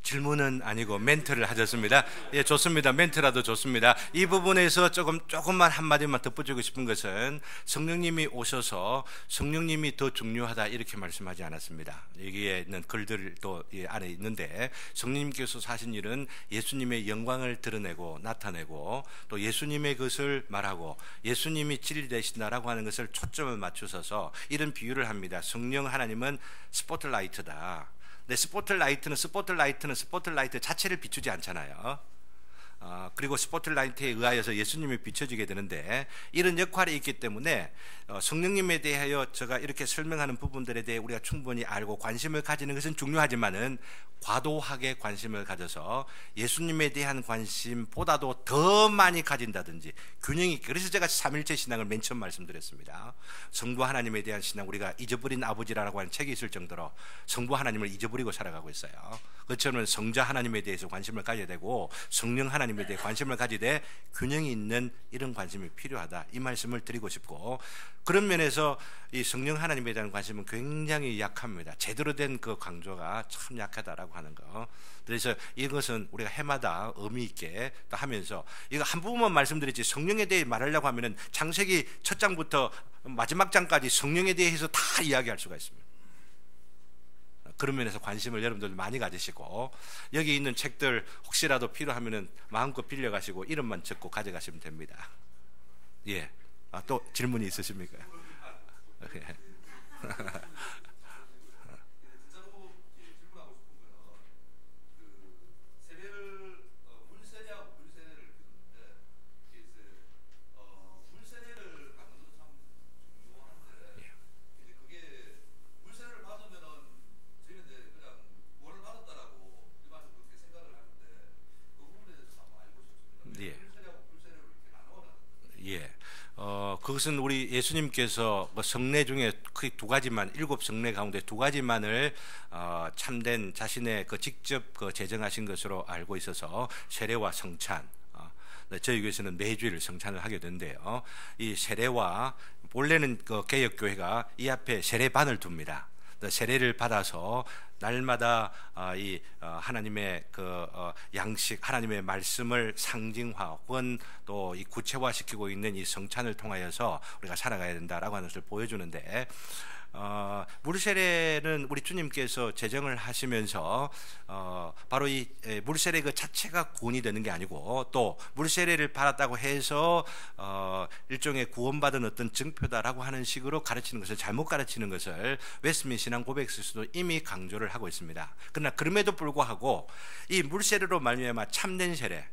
[SPEAKER 1] 질문은 아니고 멘트를 하셨습니다. 예, 좋습니다. 멘트라도 좋습니다. 이 부분에서 조금만 한마디만 덧붙이고 싶은 것은 성령님이 오셔서 성령님이 더 중요하다 이렇게 말씀하지 않았습니다. 여기에 있는 글들도 안에 있는데, 성령님께서 하신 일은 예수님의 영광을 드러내고 나타내고 또 예수님의 것을 말하고 예수님이 진리 되신다라고 하는 것을 초점을 맞추셔서 이런 비유를 합니다. 성령 하나님은 스포트라이트다. 근데 스포트라이트는 스포트라이트 자체를 비추지 않잖아요. 그리고 스포트라이트에 의하여서 예수님이 비춰지게 되는데, 이런 역할이 있기 때문에 성령님에 대하여 제가 이렇게 설명하는 부분들에 대해 우리가 충분히 알고 관심을 가지는 것은 중요하지만은 과도하게 관심을 가져서 예수님에 대한 관심보다도 더 많이 가진다든지 균형이, 그래서 제가 삼일체 신앙을 맨 처음 말씀드렸습니다. 성부 하나님에 대한 신앙, 우리가 잊어버린 아버지라고 하는 책이 있을 정도로 성부 하나님을 잊어버리고 살아가고 있어요. 그처럼 성자 하나님에 대해서 관심을 가져야 되고 성령 하나님 하나님에 대해 관심을 가지되 균형이 있는 이런 관심이 필요하다, 이 말씀을 드리고 싶고, 그런 면에서 이 성령 하나님에 대한 관심은 굉장히 약합니다. 제대로 된 그 강조가 참 약하다라고 하는 거. 그래서 이것은 우리가 해마다 의미 있게 또 하면서, 이거 한 부분만 말씀드렸지 성령에 대해 말하려고 하면은 창세기 첫 장부터 마지막 장까지 성령에 대해서 다 이야기할 수가 있습니다. 그런 면에서 관심을 여러분들 많이 가지시고, 여기 있는 책들 혹시라도 필요하면은 마음껏 빌려가시고 이름만 적고 가져가시면 됩니다. 예. 또 질문이 있으십니까? 그것은 우리 예수님께서 성례 중에 그 두 가지만, 7성례 가운데 두 가지만을 참된 자신의 그 직접 그 제정하신 것으로 알고 있어서 세례와 성찬, 저희 교회에서는 매주일 성찬을 하게 되는데요. 이 세례와, 원래는 그 개혁교회가 이 앞에 세례반을 둡니다. 세례를 받아서 날마다 이 하나님의 그 양식, 하나님의 말씀을 상징화 혹은 또 이 구체화시키고 있는 이 성찬을 통하여서 우리가 살아가야 된다라고 하는 것을 보여주는데, 물세례는 우리 주님께서 제정을 하시면서 바로 이 물세례 그 자체가 구원이 되는 게 아니고, 또 물세례를 받았다고 해서 일종의 구원받은 어떤 증표다라고 하는 식으로 가르치는 것을, 잘못 가르치는 것을 웨스트민스터 신앙 고백서에서도 이미 강조를 하고 있습니다. 그러나 그럼에도 불구하고 이 물세례로 말미암아 참된 세례,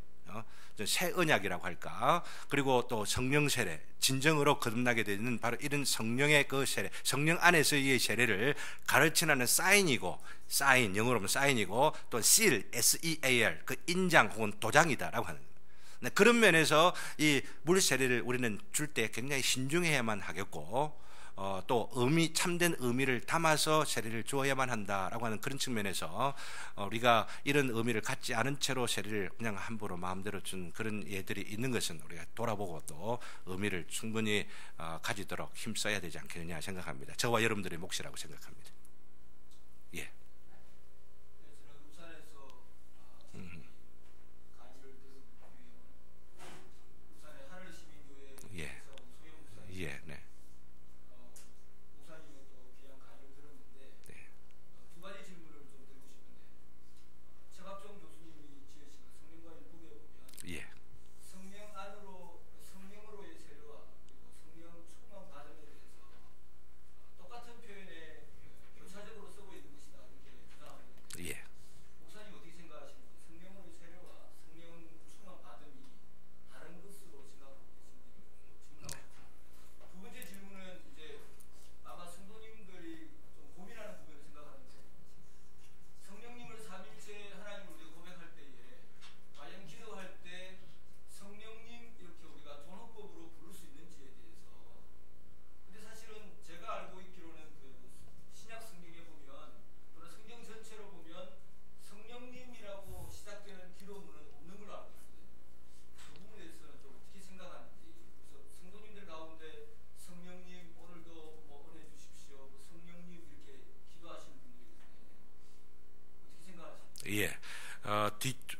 [SPEAKER 1] 새 언약이라고 할까, 그리고 또 성령 세례, 진정으로 거듭나게 되는 바로 이런 성령의 그 세례, 성령 안에서의 세례를 가르치는 사인이고, 사인, 영어로 하면 사인이고, 또 seal, S-E-A-L, 그 인장 혹은 도장이다라고 하는 거예요. 그런 면에서 이 물 세례를 우리는 줄 때 굉장히 신중해야만 하겠고, 또 참된 의미를 담아서 세례를 주어야만 한다라고 하는 그런 측면에서 우리가 이런 의미를 갖지 않은 채로 세례를 그냥 함부로 마음대로 준 그런 예들이 있는 것은 우리가 돌아보고 또 의미를 충분히 가지도록 힘써야 되지 않겠느냐 생각합니다. 저와 여러분들의 몫이라고 생각합니다. 예. 예, 네. 예.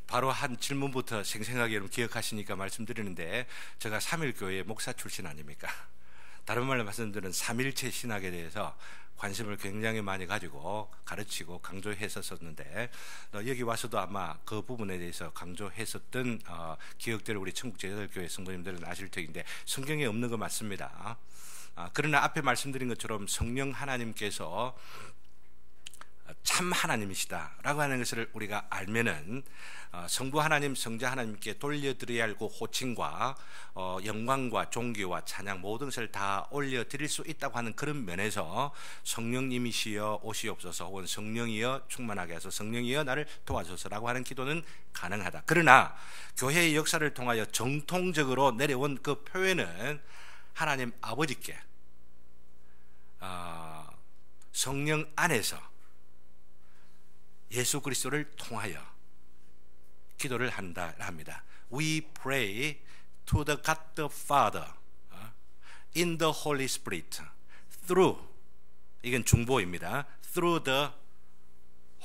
[SPEAKER 1] 바로 한 질문부터 생생하게 여러분 기억하시니까 말씀드리는데, 제가 삼일교회 목사 출신 아닙니까? 다른 말로 말씀드리면 삼일체 신학에 대해서 관심을 굉장히 많이 가지고 가르치고 강조했었는데, 여기 와서도 아마 그 부분에 대해서 강조했었던 기억들을 우리 청국제자들교회 성도님들은 아실 터인데, 성경에 없는 거 맞습니다. 그러나 앞에 말씀드린 것처럼 성령 하나님께서 참 하나님이시다라고 하는 것을 우리가 알면은 성부 하나님, 성자 하나님께 돌려드려야 할 그 호칭과 영광과 존귀와 찬양 모든 것을 다 올려드릴 수 있다고 하는 그런 면에서 성령님이시여 오시옵소서, 혹은 성령이여 충만하게 하소서, 성령이여 나를 도와주소서라고 하는 기도는 가능하다. 그러나 교회의 역사를 통하여 정통적으로 내려온 그 표현은 하나님 아버지께 성령 안에서 예수 그리스도를 통하여 기도를 한다 합니다. We pray to the God the Father in the Holy Spirit through, 이건 중보입니다. Through the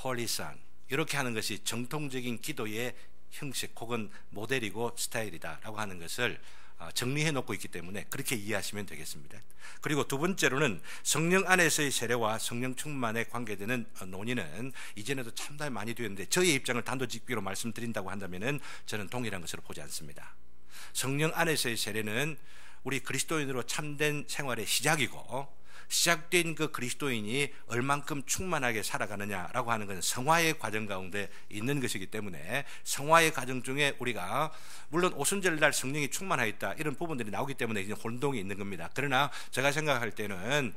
[SPEAKER 1] Holy Son. 이렇게 하는 것이 정통적인 기도의 형식 혹은 모델이고 스타일이다라고 하는 것을 정리해 놓고 있기 때문에 그렇게 이해하시면 되겠습니다. 그리고 두 번째로는 성령 안에서의 세례와 성령 충만에 관계되는 논의는 이전에도 참다히 많이 되었는데 저의 입장을 단도직비로 말씀드린다고 한다면 저는 동일한 것으로 보지 않습니다. 성령 안에서의 세례는 우리 그리스도인으로 참된 생활의 시작이고, 시작된 그 그리스도인이 얼만큼 충만하게 살아가느냐라고 하는 것은 성화의 과정 가운데 있는 것이기 때문에 성화의 과정 중에 우리가 물론 오순절날 성령이 충만하였다 이런 부분들이 나오기 때문에 이제 혼동이 있는 겁니다. 그러나 제가 생각할 때는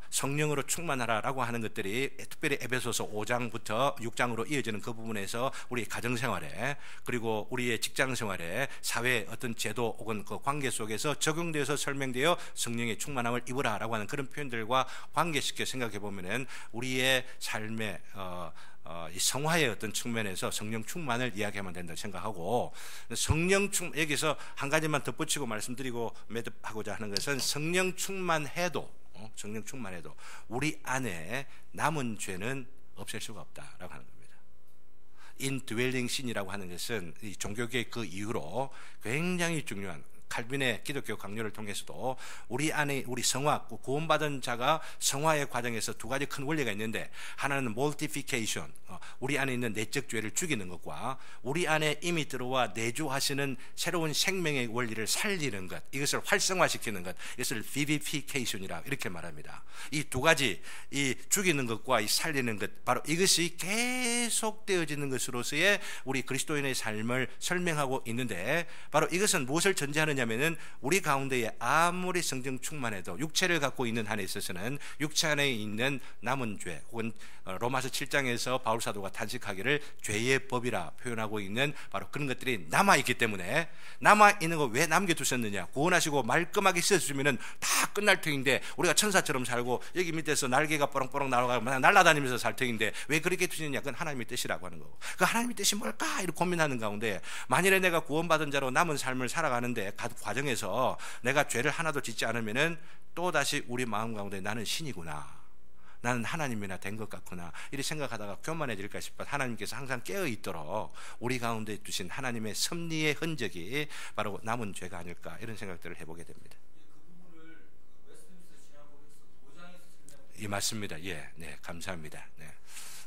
[SPEAKER 1] 성령으로 충만하라라고 하는 것들이 특별히 에베소서 5장부터 6장으로 이어지는 그 부분에서 우리 가정생활에 그리고 우리의 직장생활에 사회의 어떤 제도 혹은 그 관계 속에서 적용되어서 설명되어 성령의 충만함을 입으라라고 하는 그런 표현들과 관계시켜 생각해 보면은 우리의 삶의 이 성화의 어떤 측면에서 성령 충만을 이야기하면 된다고 생각하고, 성령 충만, 여기서 한 가지만 덧붙이고 말씀드리고 매듭하고자 하는 것은 성령 충만해도 우리 안에 남은 죄는 없앨 수가 없다라고 하는 겁니다. indwelling sin이라고 하는 것은 이 종교계의 그 이후로 굉장히 중요한, 칼빈의 기독교 강요를 통해서도 우리 안에 우리 성화, 구원받은 자가 성화의 과정에서 두 가지 큰 원리가 있는데, 하나는 mortification, 우리 안에 있는 내적 죄를 죽이는 것과 우리 안에 이미 들어와 내주하시는 새로운 생명의 원리를 살리는 것, 이것을 활성화시키는 것, 이것을 vivification이라 이렇게 말합니다. 이 두 가지, 이 죽이는 것과 이 살리는 것, 바로 이것이 계속되어지는 것으로서의 우리 그리스도인의 삶을 설명하고 있는데, 바로 이것은 무엇을 전제하느냐면은 우리 가운데에 아무리 성령 충만해도 육체를 갖고 있는 한에 있어서는 육체 안에 있는 남은 죄, 혹은 로마서 7장에서 바울 사도가 탄식하기를 죄의 법이라 표현하고 있는 바로 그런 것들이 남아있기 때문에, 남아있는 거 왜 남겨두셨느냐, 구원하시고 말끔하게 씻어주시면은 다 끝날 터인데 우리가 천사처럼 살고 여기 밑에서 날개가 뽀롱뽀롱 날아가고 날아다니면서 살 터인데 왜 그렇게 두시느냐, 그건 하나님의 뜻이라고 하는 거고, 그 하나님의 뜻이 뭘까 이렇게 고민하는 가운데, 만일에 내가 구원받은 자로 남은 삶을 살아가는데 과정에서 내가 죄를 하나도 짓지 않으면은 또다시 우리 마음 가운데 나는 신이구나, 나는 하나님이나 된 것 같구나 이렇게 생각하다가 교만해질까 싶어 하나님께서 항상 깨어있도록 우리 가운데 두신 하나님의 섭리의 흔적이 바로 남은 죄가 아닐까, 이런 생각들을 해보게 됩니다. 예, 맞습니다. 예, 네, 감사합니다. 네.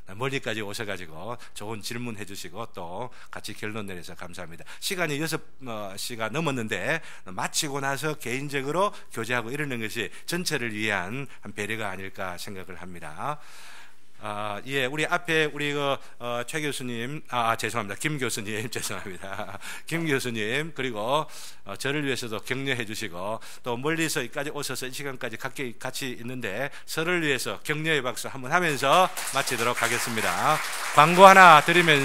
[SPEAKER 1] 멀리까지 오셔가지고 좋은 질문 해주시고 또 같이 결론 내려서 감사합니다. 시간이 6시가 넘었는데 마치고 나서 개인적으로 교제하고 이러는 것이 전체를 위한 한 배려가 아닐까 생각을 합니다. 예, 우리 앞에 우리 최 교수님, 죄송합니다. 김 교수님, 죄송합니다. 김 교수님, 그리고 저를 위해서도 격려해 주시고, 또 멀리서 여기까지 오셔서 이 시간까지 같이 있는데 서로를 위해서 격려의 박수 한번 하면서 마치도록 하겠습니다. 광고 하나 드리면서